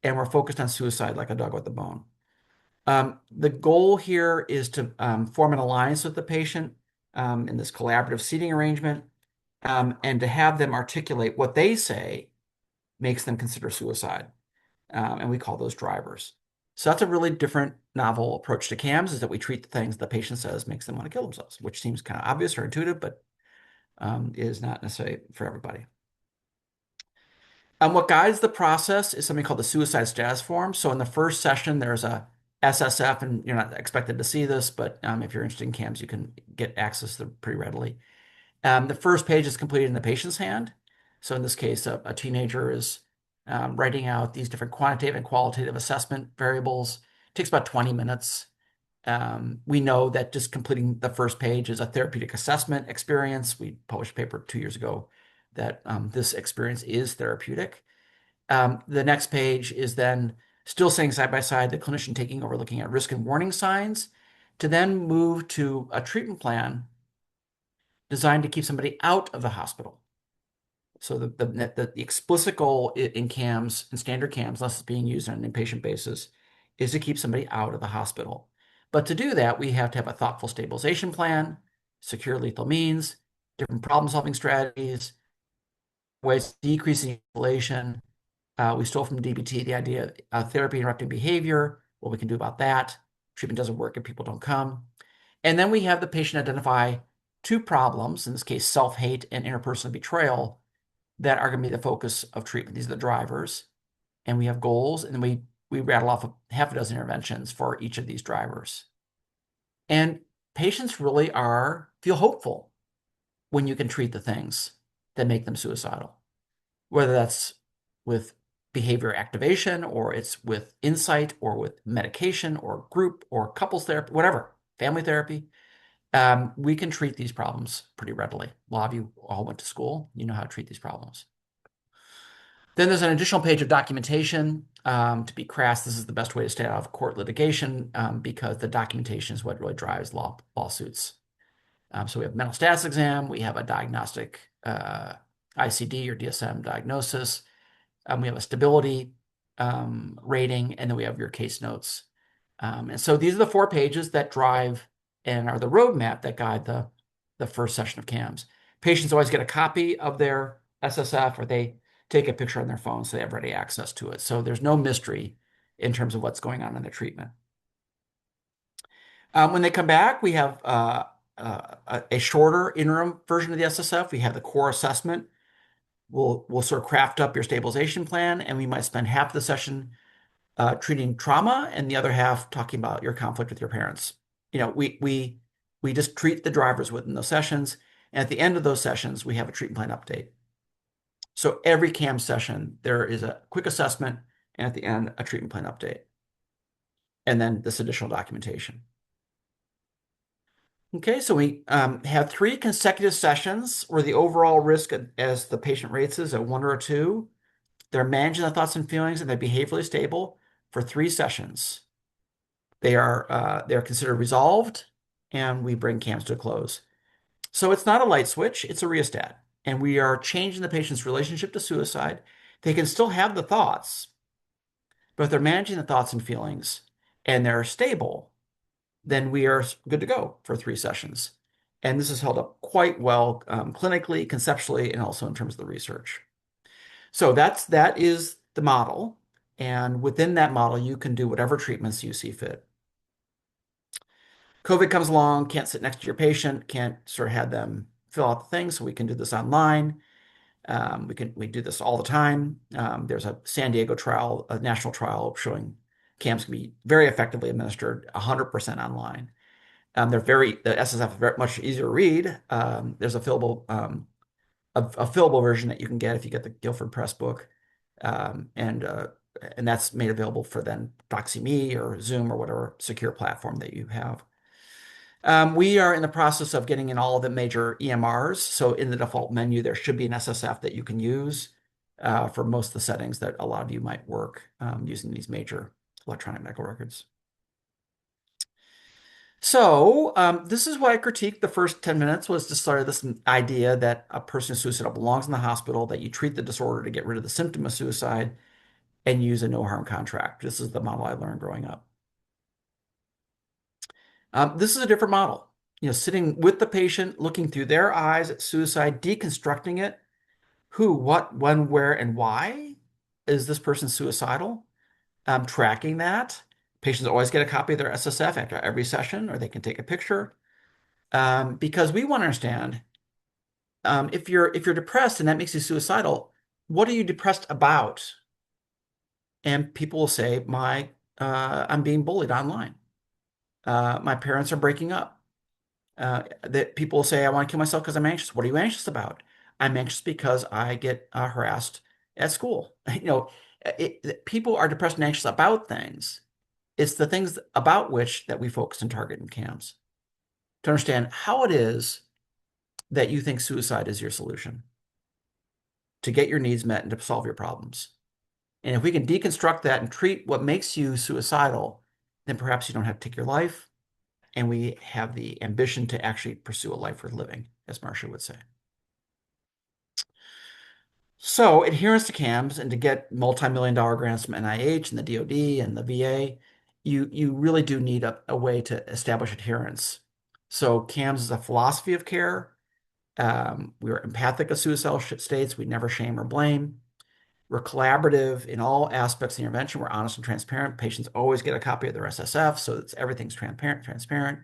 and we're focused on suicide like a dog with a bone. The goal here is to form an alliance with the patient in this collaborative seating arrangement, and to have them articulate what they say makes them consider suicide. And we call those drivers. So that's a really different novel approach to CAMS, is that we treat the things the patient says makes them want to kill themselves, which seems kind of obvious or intuitive, but is not necessarily for everybody. What guides the process is something called the suicide status form. So in the first session, there's a SSF, and you're not expected to see this, but if you're interested in CAMS, you can get access to them pretty readily. The first page is completed in the patient's hand. So in this case, a teenager is writing out these different quantitative and qualitative assessment variables. It takes about 20 minutes. We know that just completing the first page is a therapeutic assessment experience. We published a paper 2 years ago that this experience is therapeutic. The next page is then still saying side by side, the clinician taking over, looking at risk and warning signs, to then move to a treatment plan designed to keep somebody out of the hospital. So the explicit goal in CAMS and standard CAMS, unless it's being used on an inpatient basis, is to keep somebody out of the hospital. But to do that, we have to have a thoughtful stabilization plan, secure lethal means, different problem-solving strategies, ways to decrease the isolation. We stole from DBT the idea of therapy interrupting behavior, what we can do about that. Treatment doesn't work if people don't come. And then we have the patient identify two problems, in this case, self-hate and interpersonal betrayal, that are going to be the focus of treatment. These are the drivers. And we have goals, and then we rattle off half a dozen interventions for each of these drivers. And patients really feel hopeful when you can treat the things that make them suicidal, whether that's with behavior activation, or it's with insight, or with medication, or group, or couples therapy, whatever, family therapy. We can treat these problems pretty readily. A lot of you all went to school. You know how to treat these problems. Then there's an additional page of documentation. To be crass, this is the best way to stay out of court litigation because the documentation is what really drives lawsuits. So we have mental status exam, we have a diagnostic ICD or DSM diagnosis, we have a stability rating, and then we have your case notes. And so these are the 4 pages that drive and are the roadmap that guide the first session of CAMS. Patients always get a copy of their SSF or they take a picture on their phone so they have ready access to it. So there's no mystery in terms of what's going on in their treatment. When they come back, we have a shorter interim version of the SSF. We have the core assessment. We'll sort of craft up your stabilization plan, and we might spend half the session treating trauma and the other half talking about your conflict with your parents. You know, we just treat the drivers within those sessions, and at the end of those sessions, we have a treatment plan update. So every CAM session, there is a quick assessment, and at the end, a treatment plan update, and then this additional documentation. Okay, so we have 3 consecutive sessions where the overall risk as the patient rates is a 1 or a 2. They're managing the thoughts and feelings and they're behaviorally stable for 3 sessions. They're considered resolved, and we bring CAMS to a close. So it's not a light switch, it's a rheostat. And we are changing the patient's relationship to suicide. They can still have the thoughts, but if they're managing the thoughts and feelings and they're stable, then we are good to go for 3 sessions. And this is held up quite well clinically, conceptually, and also in terms of the research. So that is the model. And within that model, you can do whatever treatments you see fit. COVID comes along, can't sit next to your patient, can't sort of have them fill out the thing, so we can do this online. We do this all the time. There's a San Diego trial, a national trial showing CAMS can be very effectively administered 100% online. The SSF is very much easier to read. There's a fillable version that you can get if you get the Guilford Press book, and that's made available for then DoxyMe or Zoom or whatever secure platform that you have. We are in the process of getting in all of the major EMRs. So in the default menu, there should be an SSF that you can use for most of the settings that a lot of you might work using these major electronic medical records. So this is why I critiqued the first 10 minutes was to start this idea that a person who's suicidal belongs in the hospital, that you treat the disorder to get rid of the symptom of suicide and use a no harm contract. This is the model I learned growing up. This is a different model. You know, sitting with the patient, looking through their eyes at suicide, deconstructing it. Who, what, when, where, and why is this person suicidal? Tracking that. Patients always get a copy of their SSF after every session, or they can take a picture. Because we want to understand if you're depressed and that makes you suicidal, what are you depressed about? And people will say, I'm being bullied online. My parents are breaking up. That people will say, I want to kill myself because I'm anxious. What are you anxious about? I'm anxious because I get harassed at school. You know, people are depressed and anxious about things. It's the things about which that we focus and target in CAMS to understand how it is that you think suicide is your solution to get your needs met and to solve your problems. And if we can deconstruct that and treat what makes you suicidal, then perhaps you don't have to take your life. And we have the ambition to actually pursue a life worth living, as Marcia would say. So adherence to CAMS and to get multi-million-dollar grants from NIH and the DoD and the VA, you really do need a way to establish adherence. So CAMS is a philosophy of care. We're empathic of suicidal states. We never shame or blame. We're collaborative in all aspects of the intervention. We're honest and transparent. Patients always get a copy of their SSF, so everything's transparent.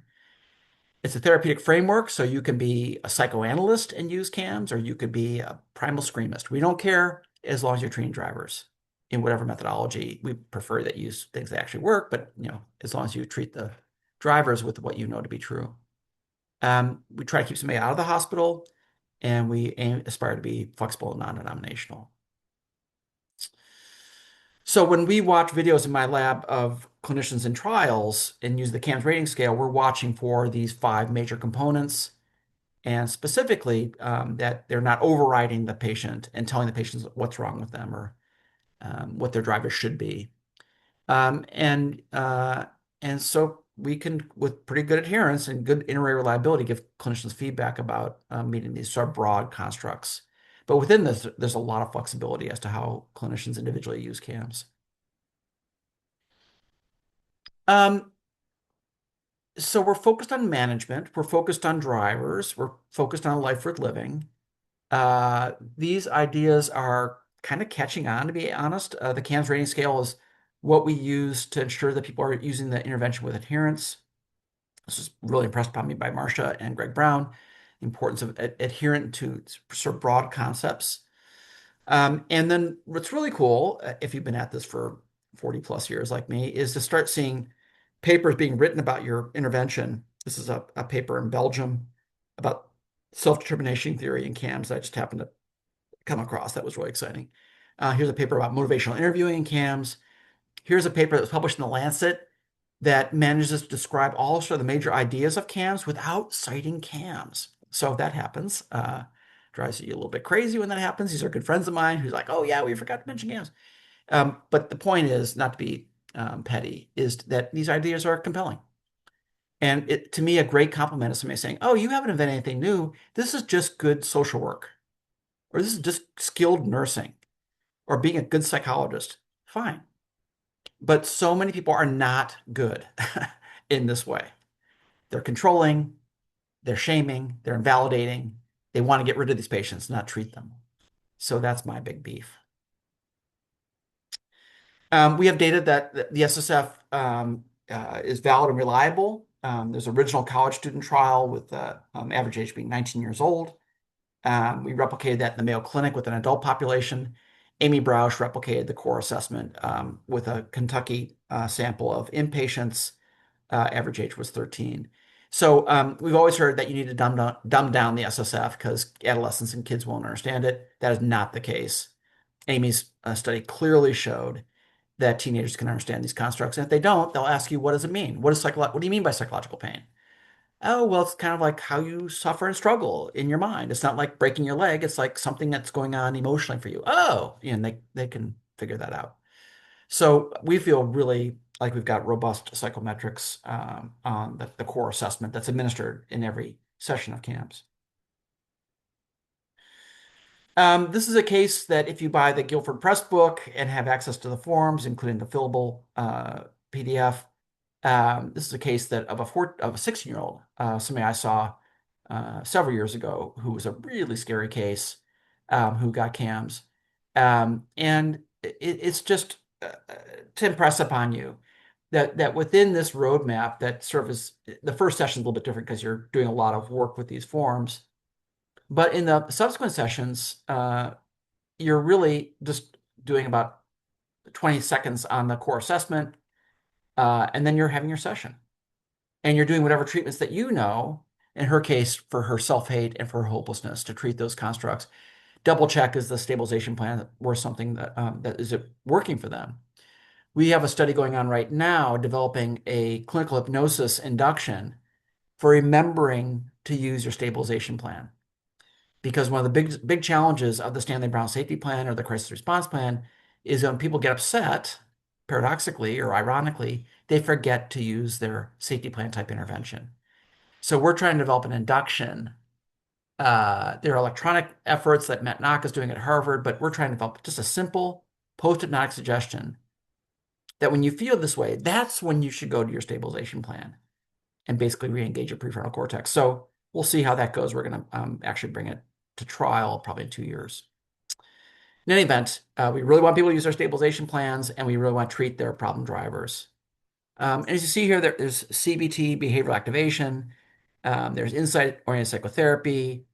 It's a therapeutic framework, so you can be a psychoanalyst and use CAMS, or you could be a primal screamist. We don't care as long as you're treating drivers in whatever methodology. We prefer that you use things that actually work, but as long as you treat the drivers with what you know to be true. We try to keep somebody out of the hospital, and we aspire to be flexible and non-denominational. So when we watch videos in my lab of clinicians in trials and use the CAMS rating scale, we're watching for these 5 major components, and specifically that they're not overriding the patient and telling the patient what's wrong with them or what their drivers should be. Um, and uh, and so we can, with pretty good adherence and good inter-array reliability, give clinicians feedback about meeting these sort of broad constructs. But within this, there's a lot of flexibility as to how clinicians individually use CAMs. Um, so we're focused on management, we're focused on drivers, we're focused on life worth living. These ideas are kind of catching on, to be honest. The CAMS rating scale is what we use to ensure that people are using the intervention with adherence. This was really impressed upon me by Marcia and Greg Brown, the importance of adherent to sort of broad concepts. And then what's really cool, if you've been at this for 40 plus years like me, is to start seeing papers being written about your intervention. This is a paper in Belgium about self-determination theory in CAMS that I just happened to come across. That was really exciting. Here's a paper about motivational interviewing in CAMS. Here's a paper that was published in The Lancet that manages to describe all sort of the major ideas of CAMS without citing CAMS. So if that happens, drives you a little bit crazy when that happens. These are good friends of mine who's like, oh yeah, we forgot to mention CAMS. But the point is, not to be petty, is that these ideas are compelling. And to me, a great compliment is somebody saying, oh, you haven't invented anything new. This is just good social work, or this is just skilled nursing, or being a good psychologist. Fine. But so many people are not good in this way. They're controlling, they're shaming, they're invalidating. They want to get rid of these patients, not treat them. So that's my big beef. We have data that the SSF is valid and reliable. There's an original college student trial with average age being 19 years old. We replicated that in the Mayo Clinic with an adult population. Amy Brausch replicated the core assessment with a Kentucky sample of inpatients. Average age was 13. So we've always heard that you need to dumb down the SSF because adolescents and kids won't understand it. That is not the case. Amy's study clearly showed that teenagers can understand these constructs. And if they don't, they'll ask you, what does it mean? What do you mean by psychological pain? Oh, well, it's kind of like how you suffer and struggle in your mind. It's not like breaking your leg. It's like something that's going on emotionally for you. Oh, and they can figure that out. So we feel really like we've got robust psychometrics on the core assessment that's administered in every session of CAMS. This is a case that if you buy the Guilford Press book and have access to the forms, including the fillable PDF, this is a case that of a 16-year-old, somebody I saw several years ago who was a really scary case, who got CAMS. And it's just to impress upon you that within this roadmap that serves the first session is a little bit different because you're doing a lot of work with these forms. But in the subsequent sessions, you're really just doing about 20 seconds on the core assessment, and then you're having your session. And you're doing whatever treatments that you know, in her case, for her self-hate and for her hopelessness, to treat those constructs. Double check is the stabilization plan or something that is it working for them. We have a study going on right now developing a clinical hypnosis induction for remembering to use your stabilization plan. Because one of the big challenges of the Stanley Brown Safety Plan or the Crisis Response Plan is when people get upset, paradoxically or ironically, they forget to use their safety plan type intervention. So we're trying to develop an induction. There are electronic efforts that Matt Knock is doing at Harvard, but we're trying to develop just a simple post-hypnotic suggestion that when you feel this way, that's when you should go to your stabilization plan and basically re-engage your prefrontal cortex. So we'll see how that goes. We're going to actually bring it to trial probably in 2 years. In any event, we really want people to use their stabilization plans, and we really want to treat their problem drivers. And as you see here, there's CBT, behavioral activation. There's insight-oriented psychotherapy,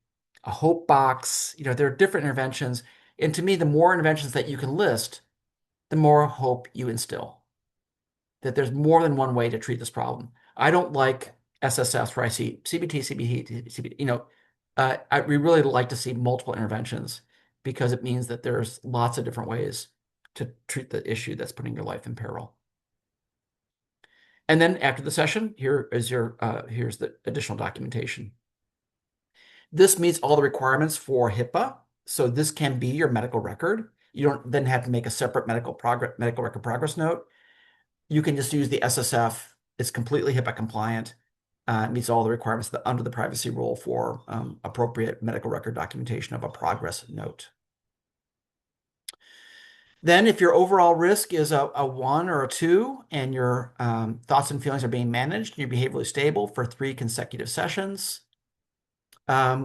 a hope box. There are different interventions. And to me, the more interventions that you can list, the more hope you instill. That there's more than one way to treat this problem. I don't like SSFs where I see CBT, CBT, CBT. We really like to see multiple interventions because it means that there's lots of different ways to treat the issue that's putting your life in peril. And then after the session, here's the additional documentation. This meets all the requirements for HIPAA. So this can be your medical record. You don't then have to make a separate medical record progress note. You can just use the SSF. It's completely HIPAA compliant. It meets all the requirements under the privacy rule for appropriate medical record documentation of a progress note. Then, if your overall risk is a 1 or a 2, and your thoughts and feelings are being managed and you're behaviorally stable for 3 consecutive sessions,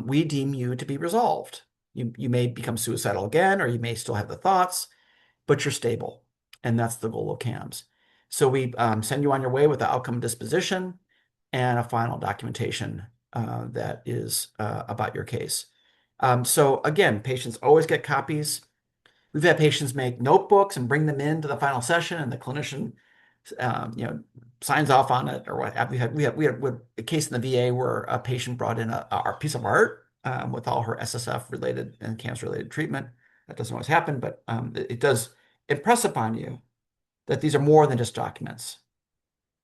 we deem you to be resolved. You may become suicidal again, or you may still have the thoughts, but you're stable. And that's the goal of CAMS. So we send you on your way with the outcome disposition and a final documentation that is about your case. So again, patients always get copies. We've had patients make notebooks and bring them into the final session, and the clinician, signs off on it or what have you. We had a case in the VA where a patient brought in our piece of art with all her SSF related and cancer related treatment. That doesn't always happen, but it does impress upon you that these are more than just documents.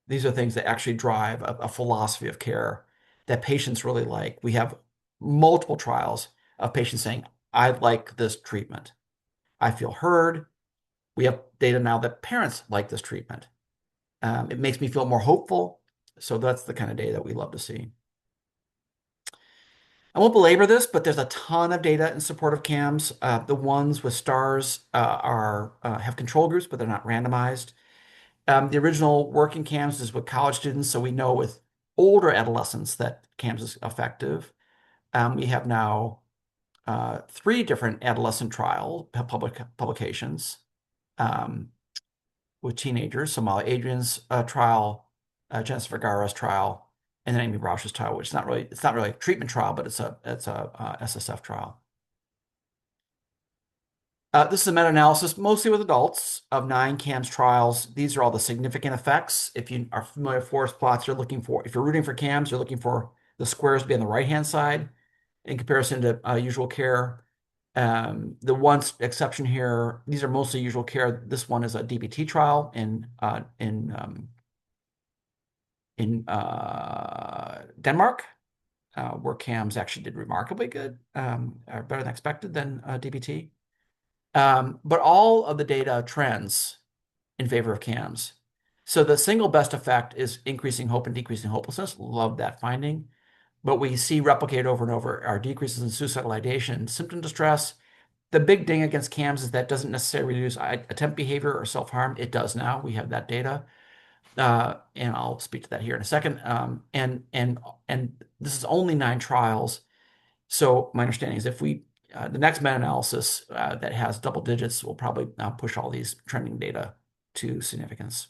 These are things that actually drive a philosophy of care that patients really like. We have multiple trials of patients saying, I like this treatment. I feel heard. We have data now that parents like this treatment. It makes me feel more hopeful. So that's the kind of data that we love to see. I won't belabor this, but there's a ton of data in support of CAMS. The ones with stars have control groups, but they're not randomized. The original work in CAMS is with college students, so we know with older adolescents that CAMS is effective. We have now 3 different adolescent publications with teenagers. So Molly Adrian's trial, Jennifer Vergara's trial, and then Amy Rausch's trial, which it's not really a treatment trial, but it's a SSF trial. This is a meta-analysis, mostly with adults, of 9 CAMS trials. These are all the significant effects. If you are familiar with forest plots, if you're rooting for CAMS, you're looking for the squares to be on the right-hand side in comparison to usual care. The one exception here, these are mostly usual care. This one is a DBT trial in Denmark, where CAMS actually did remarkably good, or better than expected than DBT. But all of the data trends in favor of CAMS. So the single best effect is increasing hope and decreasing hopelessness. Love that finding. But we see replicated over and over are decreases in suicidal ideation and symptom distress. The big ding against CAMS is that doesn't necessarily reduce attempt behavior or self-harm. It does now. We have that data. And I'll speak to that here in a second. And this is only 9 trials. So my understanding is if the next meta-analysis that has double digits will probably push all these trending data to significance.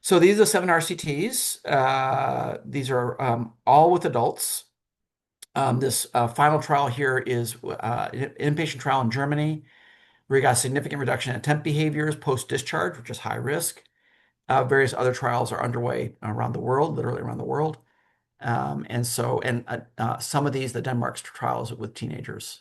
So these are 7 RCTs. These are all with adults. This final trial here is an inpatient trial in Germany where you got a significant reduction in attempt behaviors post-discharge, which is high risk. Various other trials are underway around the world, literally around the world. And some of these, the Denmark's trials with teenagers.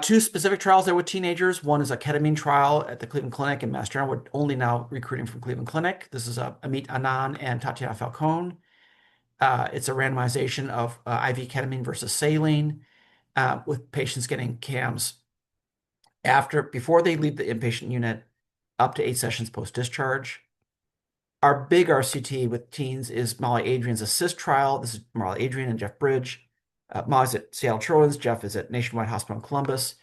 2 specific trials there with teenagers. One is a ketamine trial at the Cleveland Clinic in Mass General. We're only now recruiting from Cleveland Clinic. This is Amit Anand and Tatiana Falcone. It's a randomization of IV ketamine versus saline with patients getting CAMS before they leave the inpatient unit up to 8 sessions post-discharge. Our big RCT with teens is Molly Adrian's ASSIST trial. This is Molly Adrian and Jeff Bridge. Molly's at Seattle Children's. Jeff is at Nationwide Hospital in Columbus.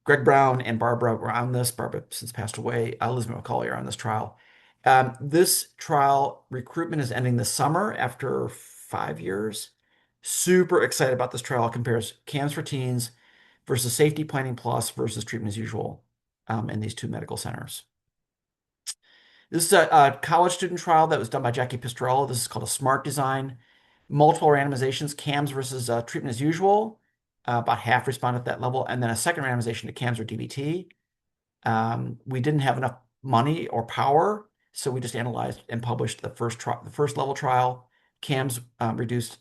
Greg Brown and Barbara were on this. Barbara since passed away. Elizabeth McCauley are on this trial. This trial recruitment is ending this summer after 5 years. Super excited about this trial. It compares CAMS-4Teens versus Safety Planning Plus versus treatment as usual in these 2 medical centers. This is a college student trial that was done by Jackie Pistorello. This is called a SMART design. Multiple randomizations, CAMS versus treatment as usual. About half responded at that level. And then a second randomization to CAMS or DBT. We didn't have enough money or power, so we just analyzed and published the first level trial. CAMS reduced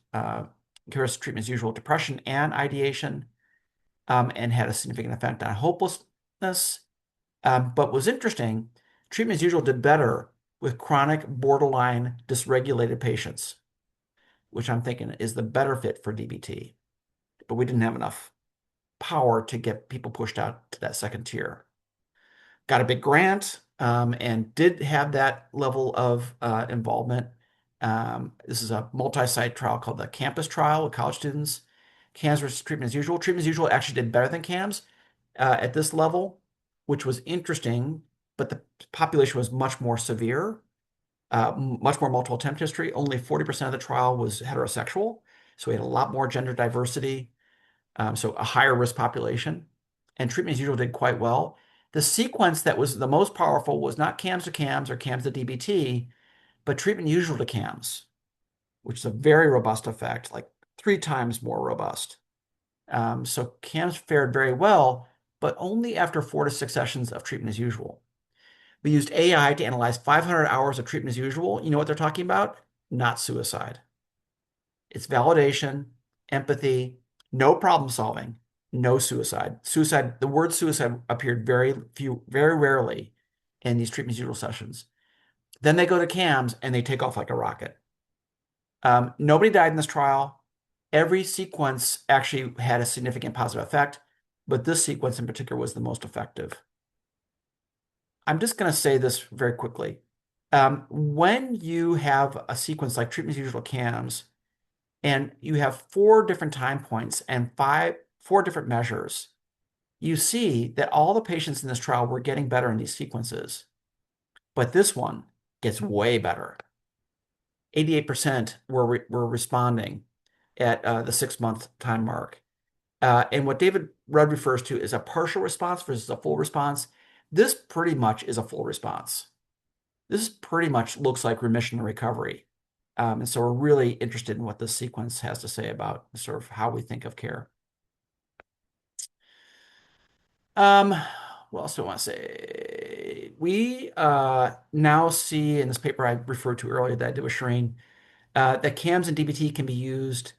treatment as usual depression and ideation, and had a significant effect on hopelessness. But what was interesting, treatment as usual did better with chronic borderline dysregulated patients, which I'm thinking is the better fit for DBT. But we didn't have enough power to get people pushed out to that second tier. Got a big grant, and did have that level of involvement. This is a multi-site trial called the Campus Trial with college students. CAMS versus treatment as usual. Treatment as usual actually did better than CAMS at this level, which was interesting, but the population was much more severe, much more multiple attempt history. Only 40% of the trial was heterosexual, so we had a lot more gender diversity, so a higher risk population. And treatment as usual did quite well. The sequence that was the most powerful was not CAMS to CAMS or CAMS to DBT, but treatment usual to CAMS, which is a very robust effect, like 3 times more robust. So CAMS fared very well, but only after 4 to 6 sessions of treatment as usual. We used AI to analyze 500 hours of treatment as usual. You know what they're talking about? Not suicide. It's validation, empathy, no problem solving, no suicide. Suicide, the word suicide appeared very rarely in these treatment as usual sessions. Then they go to CAMS and they take off like a rocket. Nobody died in this trial. Every sequence actually had a significant positive effect, but this sequence in particular was the most effective. I'm just going to say this very quickly. When you have a sequence like treatment as usual CAMS, and you have 4 different time points and 4 different measures, you see that all the patients in this trial were getting better in these sequences. But this one gets way better. 88% were responding at the 6-month time mark. And what David Rudd refers to is a partial response versus a full response. This pretty much is a full response. This pretty much looks like remission and recovery. And so we're really interested in what this sequence has to say about sort of how we think of care. Um, what else do I want to say? We now see in this paper I referred to earlier that I did with Shireen, that CAMS and DBT can be used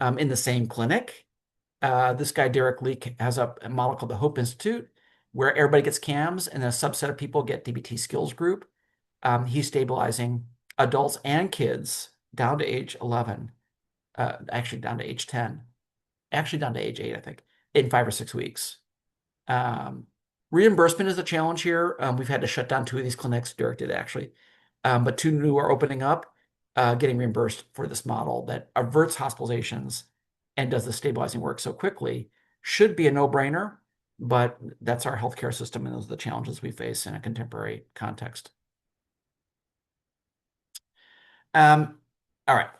in the same clinic. This guy, Derek Leak, has a model called the Hope Institute, where everybody gets CAMS and a subset of people get DBT skills group. He's stabilizing adults and kids down to age 11, actually down to age 10, actually down to age 8, I think, in 5 or 6 weeks. Reimbursement is a challenge here. We've had to shut down 2 of these clinics. Derek did actually, but 2 new are opening up, getting reimbursed for this model that averts hospitalizations and does the stabilizing work so quickly. Should be a no-brainer, but that's our healthcare system, and those are the challenges we face in a contemporary context. All right.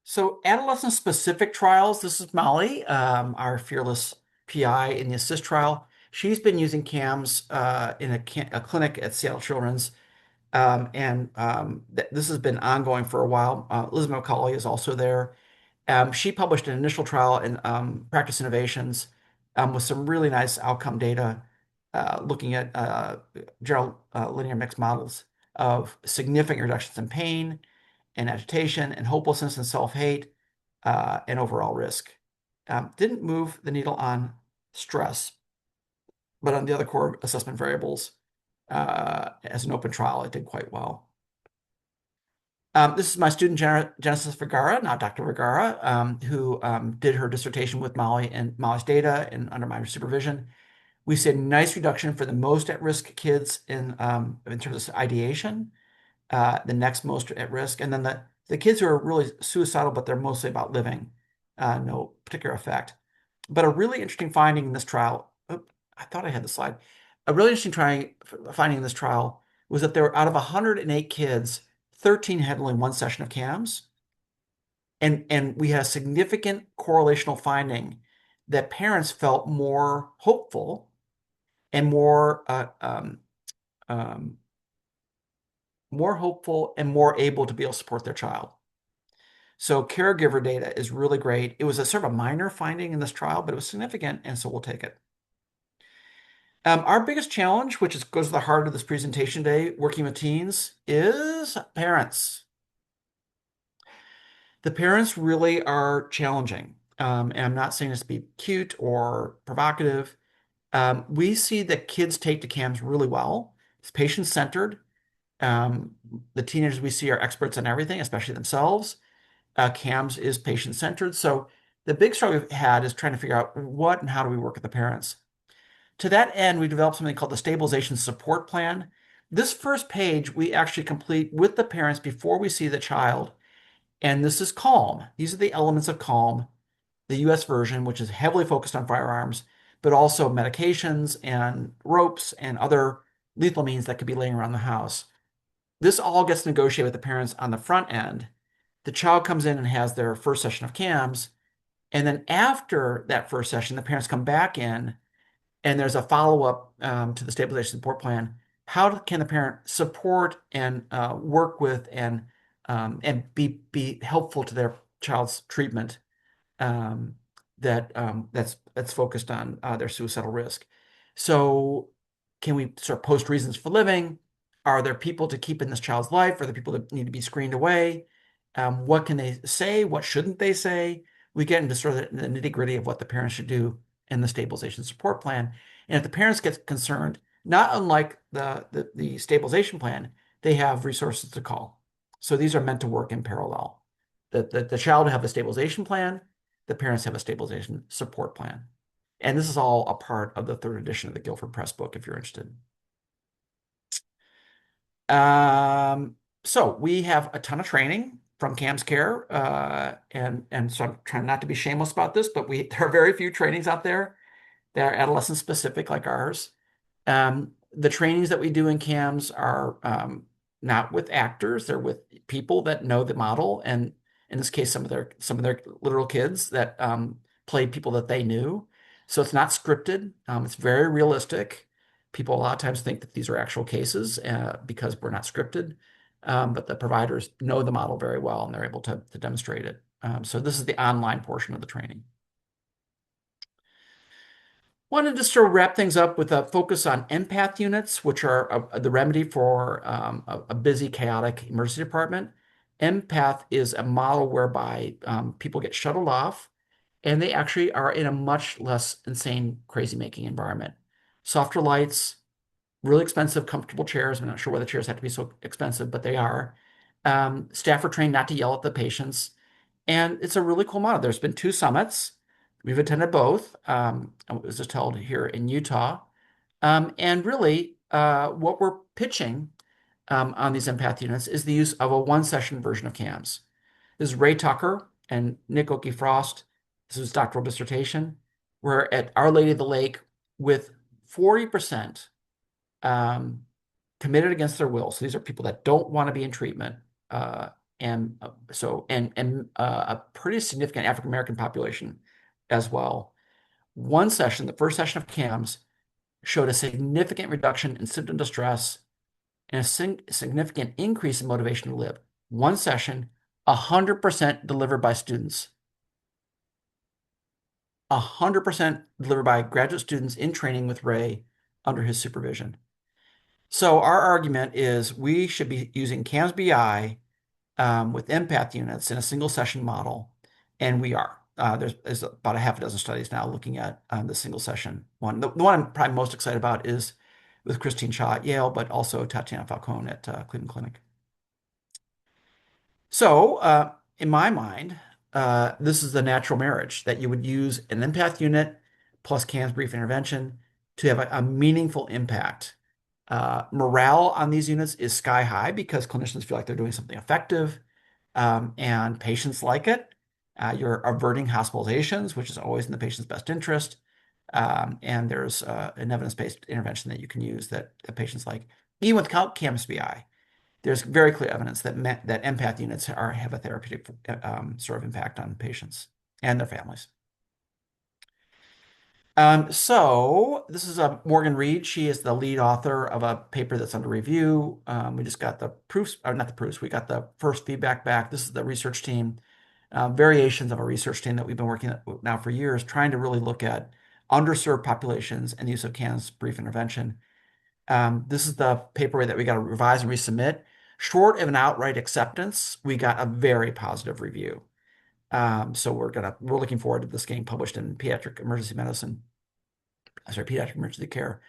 So adolescent-specific trials, this is Molly, our fearless PI in the ASSIST trial. She's been using CAMS in a clinic at Seattle Children's, and this has been ongoing for a while. Elizabeth McCauley is also there. She published an initial trial in Practice Innovations with some really nice outcome data, looking at general linear mixed models of significant reductions in pain and agitation and hopelessness and self-hate and overall risk. Didn't move the needle on stress, but on the other core assessment variables, as an open trial, it did quite well. This is my student, Genesis Vergara, not Dr. Vergara, who did her dissertation with Molly and Molly's data and under my supervision. We see a nice reduction for the most at-risk kids in terms of ideation, the next most at risk, and then the kids who are really suicidal, but they're mostly about living, no particular effect. But a really interesting finding in this trial, I thought I had the slide. A really interesting finding in this trial was that there were, out of 108 kids, 13 had only 1 session of CAMS. And we had a significant correlational finding that parents felt more hopeful and more more able to be able to support their child. So caregiver data is really great. It was a sort of a minor finding in this trial, but it was significant, and so we'll take it. Our biggest challenge, which goes to the heart of this presentation today, working with teens, is parents. The parents really are challenging. And I'm not saying this to be cute or provocative. We see that kids take to CAMS really well. It's patient-centered. The teenagers we see are experts on everything, especially themselves. CAMS is patient-centered. So The big struggle we've had is trying to figure out what and how do we work with the parents. To that end, we developed something called the Stabilization Support Plan. This first page we actually complete with the parents before we see the child. And this is CALM. These are the elements of CALM, the US version, which is heavily focused on firearms, but also medications and ropes and other lethal means that could be laying around the house. This all gets negotiated with the parents on the front end. The child comes in and has their first session of CAMS. And then after that first session, the parents come back in and there's a follow-up to the stabilization support plan. How can the parent support and work with and be helpful to their child's treatment um, that's focused on their suicidal risk. So, can we sort of post reasons for living? Are there people to keep in this child's life? Are there people that need to be screened away? What can they say? What shouldn't they say? We get into sort of the nitty-gritty of what the parents should do in the stabilization support plan. And if the parents get concerned, not unlike the stabilization plan, they have resources to call. So these are meant to work in parallel. The child will have a stabilization plan, the parents have a stabilization support plan. And this is all a part of the third edition of the Guilford Press book, if you're interested. So we have a ton of training from CAMS Care, and so I'm trying not to be shameless about this, but there are very few trainings out there that are adolescent specific like ours. The trainings that we do in CAMS are not with actors; they're with people that know the model, and in this case, some of their literal kids that played people that they knew. So it's not scripted. It's very realistic. People a lot of times think that these are actual cases because we're not scripted, but the providers know the model very well and they're able to demonstrate it. So this is the online portion of the training. Wanted to sort of wrap things up with a focus on empath units, which are the remedy for a busy, chaotic emergency department. Empath is a model whereby people get shuttled off and they actually are in a much less insane, crazy-making environment. Softer lights, really expensive, comfortable chairs. I'm not sure why the chairs have to be so expensive, but they are. Staff are trained not to yell at the patients. And it's a really cool model. There's been two summits. We've attended both. It was just held here in Utah. And really, what we're pitching on these empath units is the use of a one-session version of CAMS. This is Ray Tucker and Nick Oakey Frost. This was doctoral dissertation. We're at Our Lady of the Lake with 40% committed against their will. So these are people that don't want to be in treatment. And a pretty significant African American population as well. One session, the first session of CAMS, showed a significant reduction in symptom distress and a significant increase in motivation to live. One session, 100% delivered by students. 100% delivered by graduate students in training with Ray under his supervision. So our argument is we should be using CAMS BI with empath units in a single session model, and we are. There's about a half a dozen studies now looking at the single session one. The one I'm probably most excited about is with Christine Shaw at Yale, but also Tatiana Falcone at Cleveland Clinic. So, in my mind, this is the natural marriage that you would use an empath unit plus CAMS brief intervention to have a meaningful impact. Morale on these units is sky high because clinicians feel like they're doing something effective, and patients like it. You're averting hospitalizations, which is always in the patient's best interest. And there's an evidence-based intervention that you can use that patients like. Even without CAMS-BI, there's very clear evidence that empath units have a therapeutic sort of impact on patients and their families. So this is Morgan Reed. She is the lead author of a paper that's under review. We just got the proofs, or not the proofs, we got the first feedback back. This is the research team, variations of a research team that we've been working at now for years, trying to really look at underserved populations and the use of CAMS brief intervention. This is the paper that we got to revise and resubmit. Short of an outright acceptance, we got a very positive review. So we're looking forward to this getting published in Pediatric Emergency Care.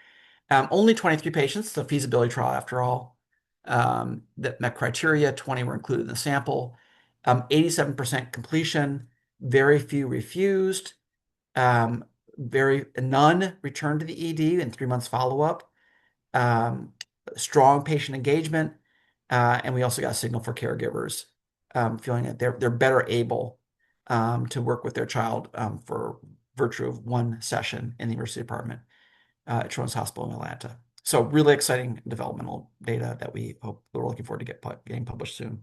Only 23 patients, it's a feasibility trial after all, that met criteria. 20 were included in the sample. 87% completion. Very few refused. Very none returned to the ED in 3 months follow-up. Um, Strong patient engagement, and we also got a signal for caregivers, feeling that they're better able to work with their child for virtue of one session in the emergency department at Children's Hospital in Atlanta. So really exciting developmental data that we're looking forward to getting published soon.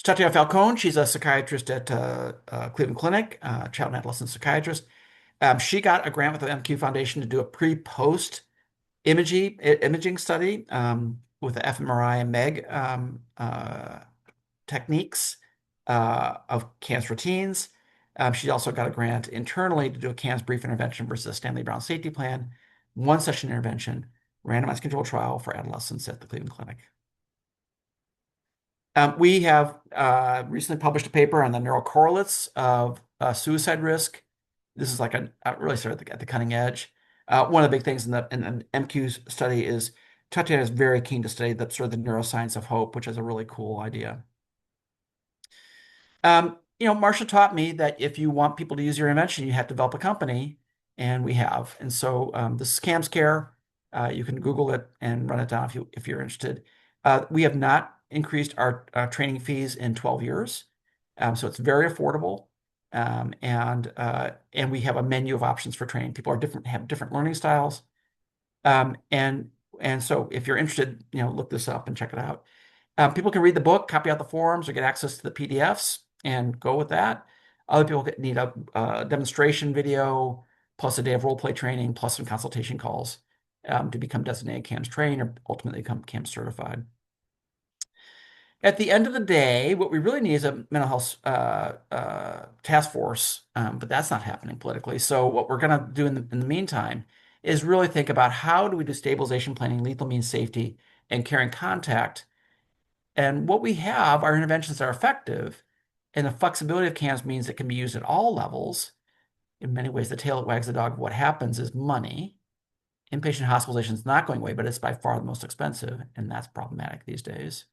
Tatiana Falcone, she's a psychiatrist at Cleveland Clinic, child and adolescent psychiatrist. She got a grant with the MQ Foundation to do a pre-post imaging study with the fMRI and MEG techniques of CAMS-4Teens. She also got a grant internally to do a CAMS brief intervention versus a Stanley Brown safety plan, one session intervention, randomized controlled trial for adolescents at the Cleveland Clinic. We have recently published a paper on the neural correlates of suicide risk. This is like really sort of at the cutting edge. One of the big things in the MQ study is Tatiana is very keen to study the sort of the neuroscience of hope, which is a really cool idea. Marsha taught me that if you want people to use your invention, you have to develop a company, and we have. And so this is CAMS Care. You can Google it and run it down if you're interested. We have not increased our training fees in 12 years, so it's very affordable. And we have a menu of options for training. People have different learning styles, and so if you're interested, look this up and check it out. People can read the book, copy out the forms, or get access to the PDFs and go with that. Other people need a demonstration video, plus a day of role play training, plus some consultation calls to become designated CAMS trained or ultimately become CAMS certified. At the end of the day, what we really need is a mental health task force, but that's not happening politically. So what we're going to do in the meantime is really think about how do we do stabilization planning, lethal means safety, and care and contact. And what we have are interventions that are effective, and the flexibility of CAMS means it can be used at all levels. In many ways, the tail that wags the dog of what happens is money. Inpatient hospitalization is not going away, but it's by far the most expensive, and that's problematic these days.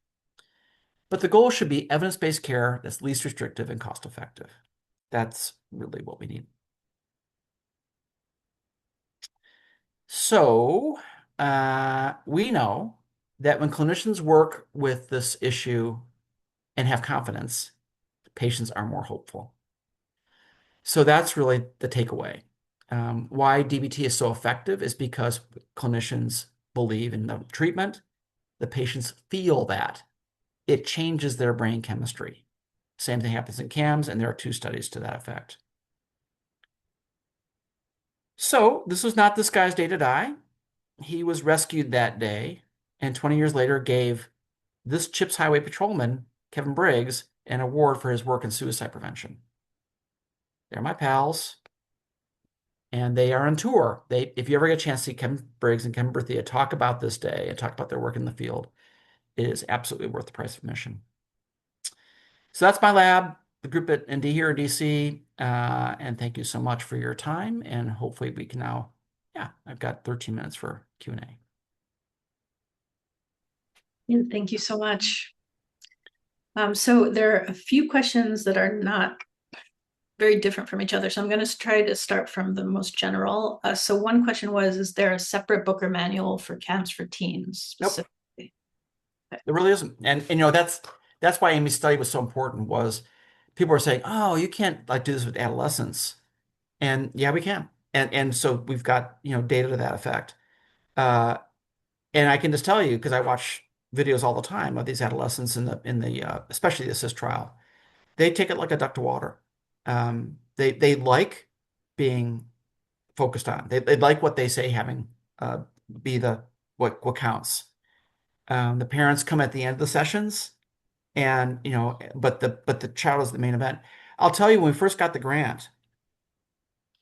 But the goal should be evidence-based care that's least restrictive and cost-effective. That's really what we need. So we know that when clinicians work with this issue and have confidence, patients are more hopeful. So that's really the takeaway. Why DBT is so effective is because clinicians believe in the treatment. The patients feel that. It changes their brain chemistry. Same thing happens in CAMS, and there are 2 studies to that effect. So this was not this guy's day to die. He was rescued that day, and 20 years later gave this CHIPS highway patrolman, Kevin Briggs, an award for his work in suicide prevention. They're my pals, and they are on tour. If you ever get a chance to see Kevin Briggs and Kevin Berthia talk about this day and talk about their work in the field, it is absolutely worth the price of admission. So that's my lab, the group at ND here in DC, and thank you so much for your time, and hopefully we can now, I've got 13 minutes for Q&A. Yeah, thank you so much. So there are a few questions that are not very different from each other. So I'm going to try to start from the most general. So one question was, is there a separate book or manual for CAMS-4Teens specifically? Nope. There really isn't. And that's why Amy's study was so important, was people were saying, oh, you can't do this with adolescents. And yeah, we can. And so we've got, data to that effect. And I can just tell you, because I watch videos all the time of these adolescents in the especially the assist trial, they take it like a duck to water. They like being focused on. They like what they say having be what counts. The parents come at the end of the sessions, and but the child is the main event. I'll tell you, when we first got the grant,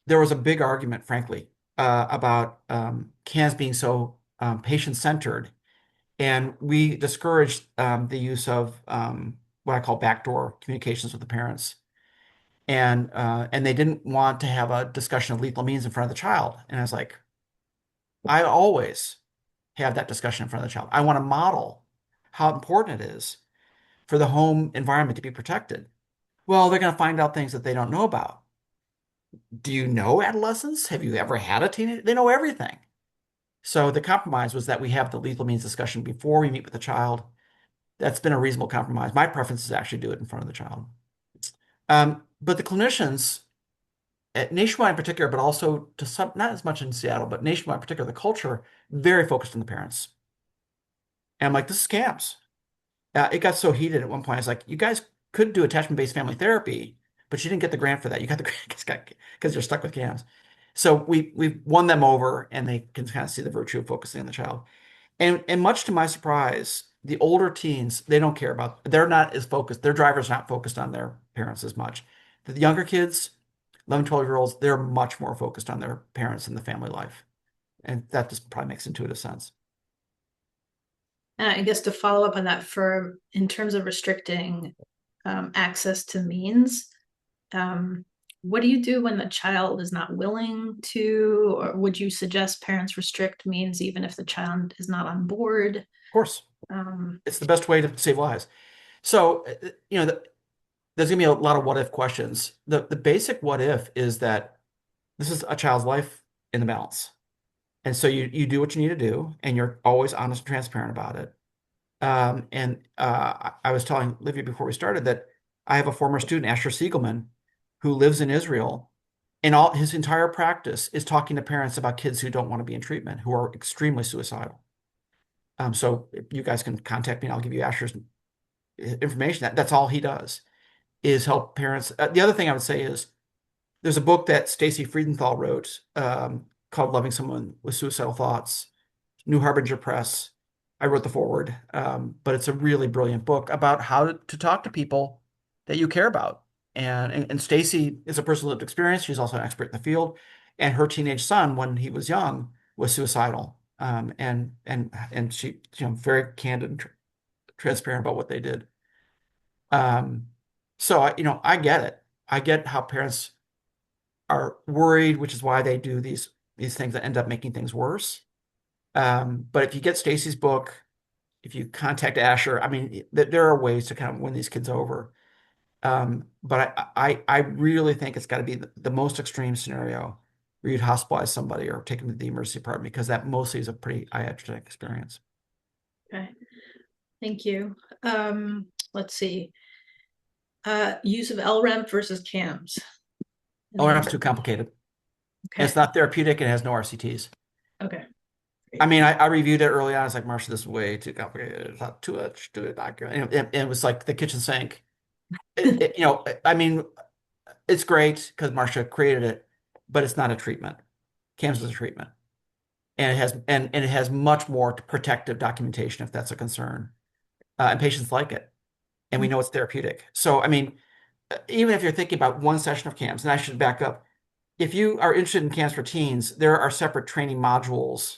there was a big argument, frankly, about CANS being so patient-centered. And we discouraged the use of what I call backdoor communications with the parents. And they didn't want to have a discussion of lethal means in front of the child. And I was like, I always have that discussion in front of the child. I want to model how important it is for the home environment to be protected. Well, they're going to find out things that they don't know about. Do you know adolescents? Have you ever had a teenager? They know everything. So the compromise was that we have the lethal means discussion before we meet with the child. That's been a reasonable compromise. My preference is actually do it in front of the child. But the clinicians, nationwide in particular, but also to some, not as much in Seattle, but nationwide in particular, the culture, very focused on the parents. And I'm like, this is CAMS. It got so heated at one point. I was like, you guys could do attachment-based family therapy, but you didn't get the grant for that. You got the grant because you're stuck with CAMS. So we've won them over, and they can kind of see the virtue of focusing on the child. And much to my surprise, the older teens, they don't care about, they're not as focused. Their driver's not focused on their parents as much. The younger kids, 11, 12-year-olds, they're much more focused on their parents and the family life. And that just probably makes intuitive sense. And I guess to follow up on that, for in terms of restricting access to means, um, what do you do when the child is not willing to, or would you suggest parents restrict means even if the child is not on board? Of course, Um, it's the best way to save lives. So, there's going to be a lot of what if questions. The basic what if is that this is a child's life in the balance. And so you do what you need to do, and you're always honest and transparent about it. I was telling Livia before we started that I have a former student, Asher Siegelman, who lives in Israel, and all his entire practice is talking to parents about kids who don't want to be in treatment, who are extremely suicidal. So if you guys can contact me, and I'll give you Asher's information. That's all he does is help parents. The other thing I would say is there's a book that Stacy Friedenthal wrote called Loving Someone with Suicidal Thoughts, New Harbinger Press. I wrote the foreword, but it's a really brilliant book about how to talk to people that you care about. And Stacy is a person with lived experience. She's also an expert in the field. And her teenage son, when he was young, was suicidal. And she, very candid and transparent about what they did. Um, so I get it. I get how parents are worried, which is why they do these things that end up making things worse. But if you get Stacy's book, if you contact Asher, I mean, there are ways to kind of win these kids over. But I really think it's got to be the most extreme scenario where you'd hospitalize somebody or take them to the emergency department because that mostly is a pretty iatrogenic experience. okay, thank you. Let's see. Use of LRAMP versus CAMS in the ORM's too intervention. complicated. Okay, It's not therapeutic. It has no RCTs. okay, I great. mean, I reviewed it early on. I was like, Marsha, this is way too complicated. It's not too much to it. And it was like the kitchen sink. I mean, it's great because Marsha created it, but it's not a treatment. CAMS is a treatment. And it has much more protective documentation if that's a concern. And patients like it. And we know it's therapeutic. So, I mean, even if you're thinking about one session of CAMS, and I should back up, if you are interested in CAMS for teens, there are separate training modules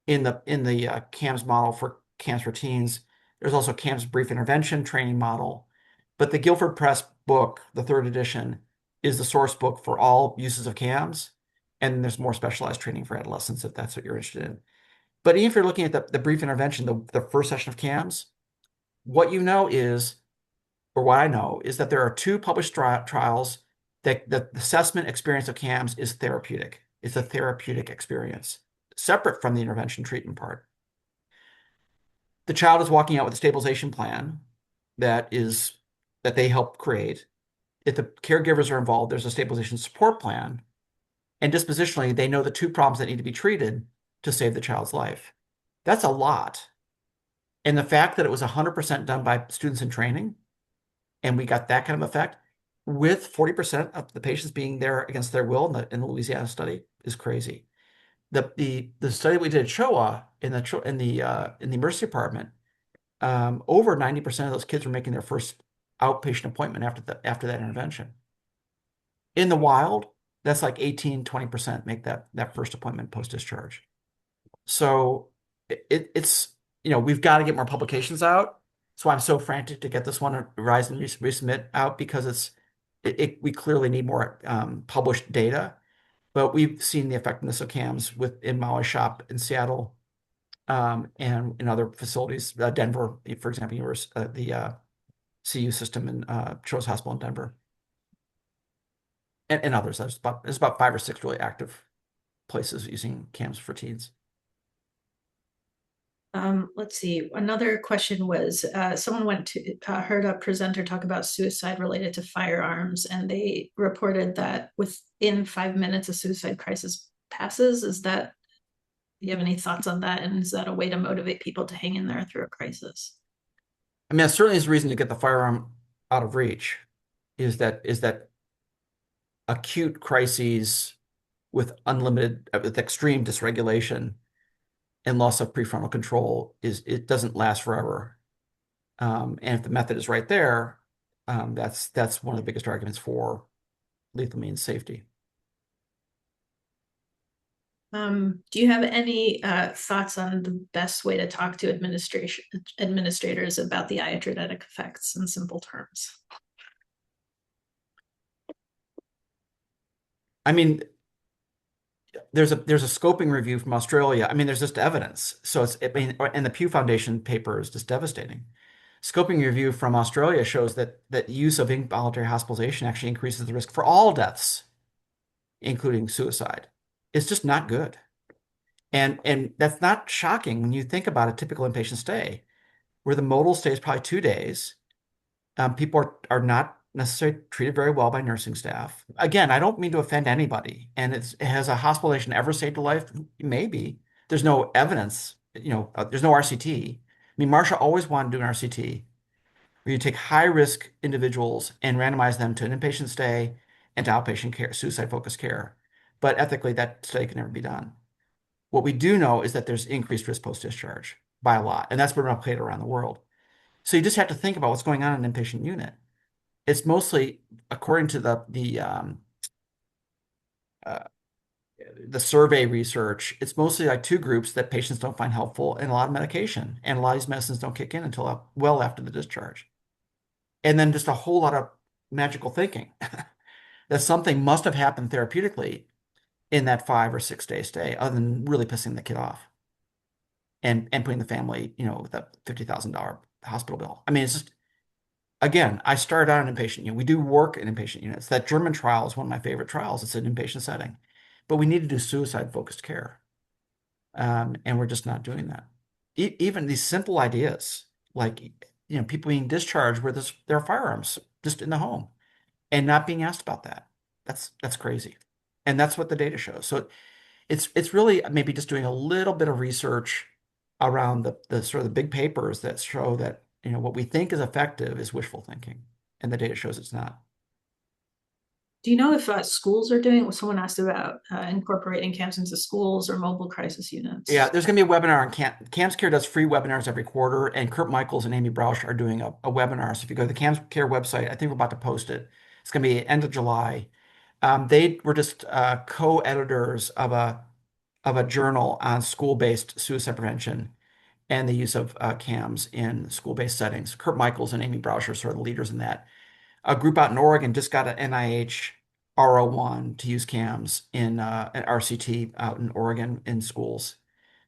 in the CAMS model for CAMS for teens. There's also CAMS brief intervention training model. But the Guilford Press book, the third edition, is the source book for all uses of CAMS. And there's more specialized training for adolescents if that's what you're interested in. But even if you're looking at the brief intervention, the first session of CAMS, what you know is, or what I know, is that there are two published trials that the assessment experience of CAMS is therapeutic. It's a therapeutic experience, separate from the intervention treatment part. The child is walking out with a stabilization plan that is that they help create. If the caregivers are involved, there's a stabilization support plan. And dispositionally, they know the two problems that need to be treated to save the child's life. That's a lot. And the fact that it was 100% done by students in training, and we got that kind of effect with 40% of the patients being there against their will in the Louisiana study is crazy. The study we did at Showa in the emergency department, over 90% of those kids were making their first outpatient appointment after that intervention. In the wild, that's like 18-20% make that first appointment post-discharge. So it's we've got to get more publications out. So I'm so frantic to get this one rise and resubmit out because we clearly need more published data. But we've seen the effectiveness of CAMS in Molly's shop in Seattle, and in other facilities, Denver, for example, the CU system in Children's Hospital in Denver, and others. There's about 5 or 6 really active places using CAMS-4Teens. Let's see. Another question was someone heard a presenter talk about suicide related to firearms, and they reported that within 5 minutes a suicide crisis passes. Do you have any thoughts on that? And is that a way to motivate people to hang in there through a crisis? I mean, that certainly is a reason to get the firearm out of reach. Is that acute crises with extreme dysregulation and loss of prefrontal control it doesn't last forever. And if the method is right there, that's one of the biggest arguments for lethal means safety. Do you have any thoughts on the best way to talk to administrators about the iatrogenic effects in simple terms? I mean, there's a scoping review from Australia. I mean, there's just evidence. So and the Pew Foundation paper is just devastating. Scoping review from Australia shows that use of involuntary hospitalization actually increases the risk for all deaths, including suicide. It's just not good. And that's not shocking when you think about a typical inpatient stay, where the modal stay is probably 2 days. People are not necessarily treated very well by nursing staff. Again, I don't mean to offend anybody. And has a hospitalization ever saved a life? Maybe. There's no evidence, there's no RCT. I mean, Marsha always wanted to do an RCT where you take high risk individuals and randomize them to an inpatient stay and to outpatient care, suicide focused care. But ethically, that study can never be done. What we do know is that there's increased risk post discharge by a lot, and that's been replicated around the world. So you just have to think about what's going on in an inpatient unit. It's mostly, according to uh, the survey research, it's mostly like two groups that patients don't find helpful and a lot of medication. And a lot of these medicines don't kick in until well after the discharge. And then just a whole lot of magical thinking that something must have happened therapeutically in that 5 or 6 day stay, other than really pissing the kid off and putting the family, with a $50,000 hospital bill. I mean, it's just, again, I started out in inpatient unit. We do work in inpatient units. That German trial is one of my favorite trials. It's an inpatient setting, but we need to do suicide-focused care, and we're just not doing that. Even these simple ideas, like people being discharged where there are firearms just in the home and not being asked about that. That's crazy, and that's what the data shows. So it's really maybe just doing a little bit of research around the sort of the big papers that show that what we think is effective is wishful thinking, and the data shows it's not. Do you know if schools are doing what someone asked about incorporating CAMS into schools or mobile crisis Yeah, units? there's going to be a webinar on CAMS Care does free webinars every quarter, and Kurt Michaels and Amy Brausch are doing a webinar. So if you go to the CAMS Care website, I think we're about to post it. It's going to be end of July. They were just co-editors of a journal on school-based suicide prevention and the use of CAMS in school-based settings. Kurt Michaels and Amy Brausch are sort of the leaders in that. A group out in Oregon just got an NIH R01 to use CAMS in an RCT out in Oregon in schools.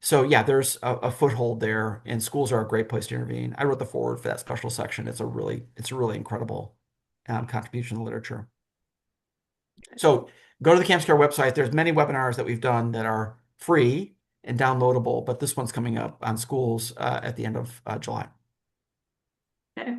So yeah, there's a foothold there, and schools are a great place to intervene. I wrote the foreword for that special section. It's a really incredible contribution to literature. So go to the CAMS Care website. There's many webinars that we've done that are free and downloadable, but this one's coming up on schools at the end of July. Okay.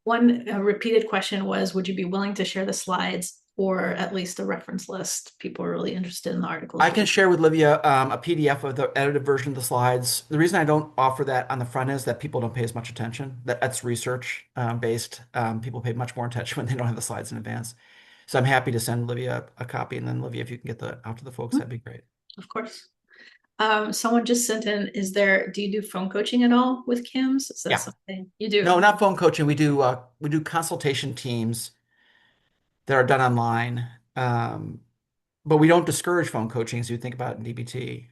One repeated question was, would you be willing to share the slides or at least a reference list? People are really interested in the articles. I can share with Livia a PDF of the edited version of the slides. The reason I don't offer that on the front is that people don't pay as much attention. That's research based. People pay much more attention when they don't have the slides in advance. So I'm happy to send Livia a copy, and then Livia, if you can get that out to the folks, that'd be great. Of course. Someone just sent in, do you do phone coaching at all with CAMS? Is that Yeah. something you do? No, not phone coaching. We do consultation teams that are done online. But we don't discourage phone coaching as you think about it in DBT.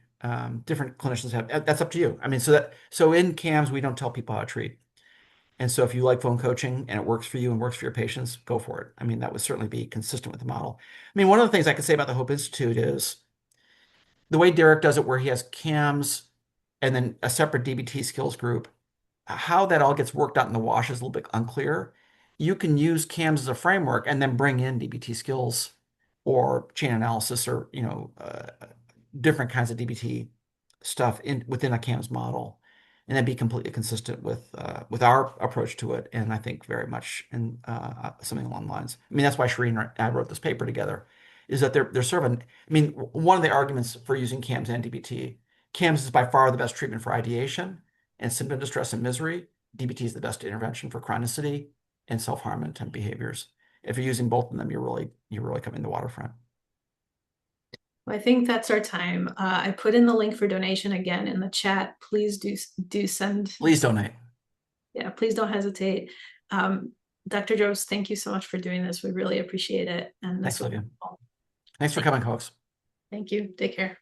Different clinicians that's up to you. I mean, so in CAMS, we don't tell people how to treat. And so if you like phone coaching and it works for you and works for your patients, go for it. I mean, that would certainly be consistent with the model. I mean, one of the things I could say about the Hope Institute is the way Derek does it, where he has CAMS and then a separate DBT skills group, how that all gets worked out in the wash is a little bit unclear. you can use CAMS as a framework and then bring in DBT skills or chain analysis or different kinds of DBT stuff in within a CAMS model, and then be completely consistent with our approach to it. And I think very much in something along the lines. I mean, that's why Shireen and I wrote this paper together, is that they're sort of an. I mean, one of the arguments for using CAMS and DBT, CAMS is by far the best treatment for ideation and symptom distress and misery. DBT is the best intervention for chronicity and self-harm and intent behaviors. If you're using both of them, you're really coming to the waterfront. I think that's our time. I put in the link for donation again in the chat. Please do send. Please donate. Yeah, please don't hesitate. Dr. Jones, thank you so much for doing this. We really appreciate it. And Thanks, this was Olivia. wonderful. Thanks for coming, folks. Thank you. Take care.